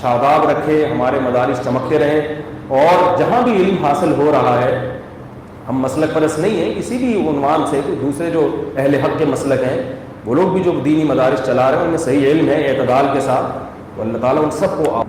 شاداب رکھے. ہمارے مدارس چمکتے رہیں، اور جہاں بھی علم حاصل ہو رہا ہے، ہم مسلک پرست نہیں ہیں کسی بھی عنوان سے. تو دوسرے جو اہل حق کے مسلک ہیں وہ لوگ بھی جو دینی مدارس چلا رہے ہیں ان میں صحیح علم ہے اعتدال کے ساتھ. تو اللہ تعالیٰ ان سب کو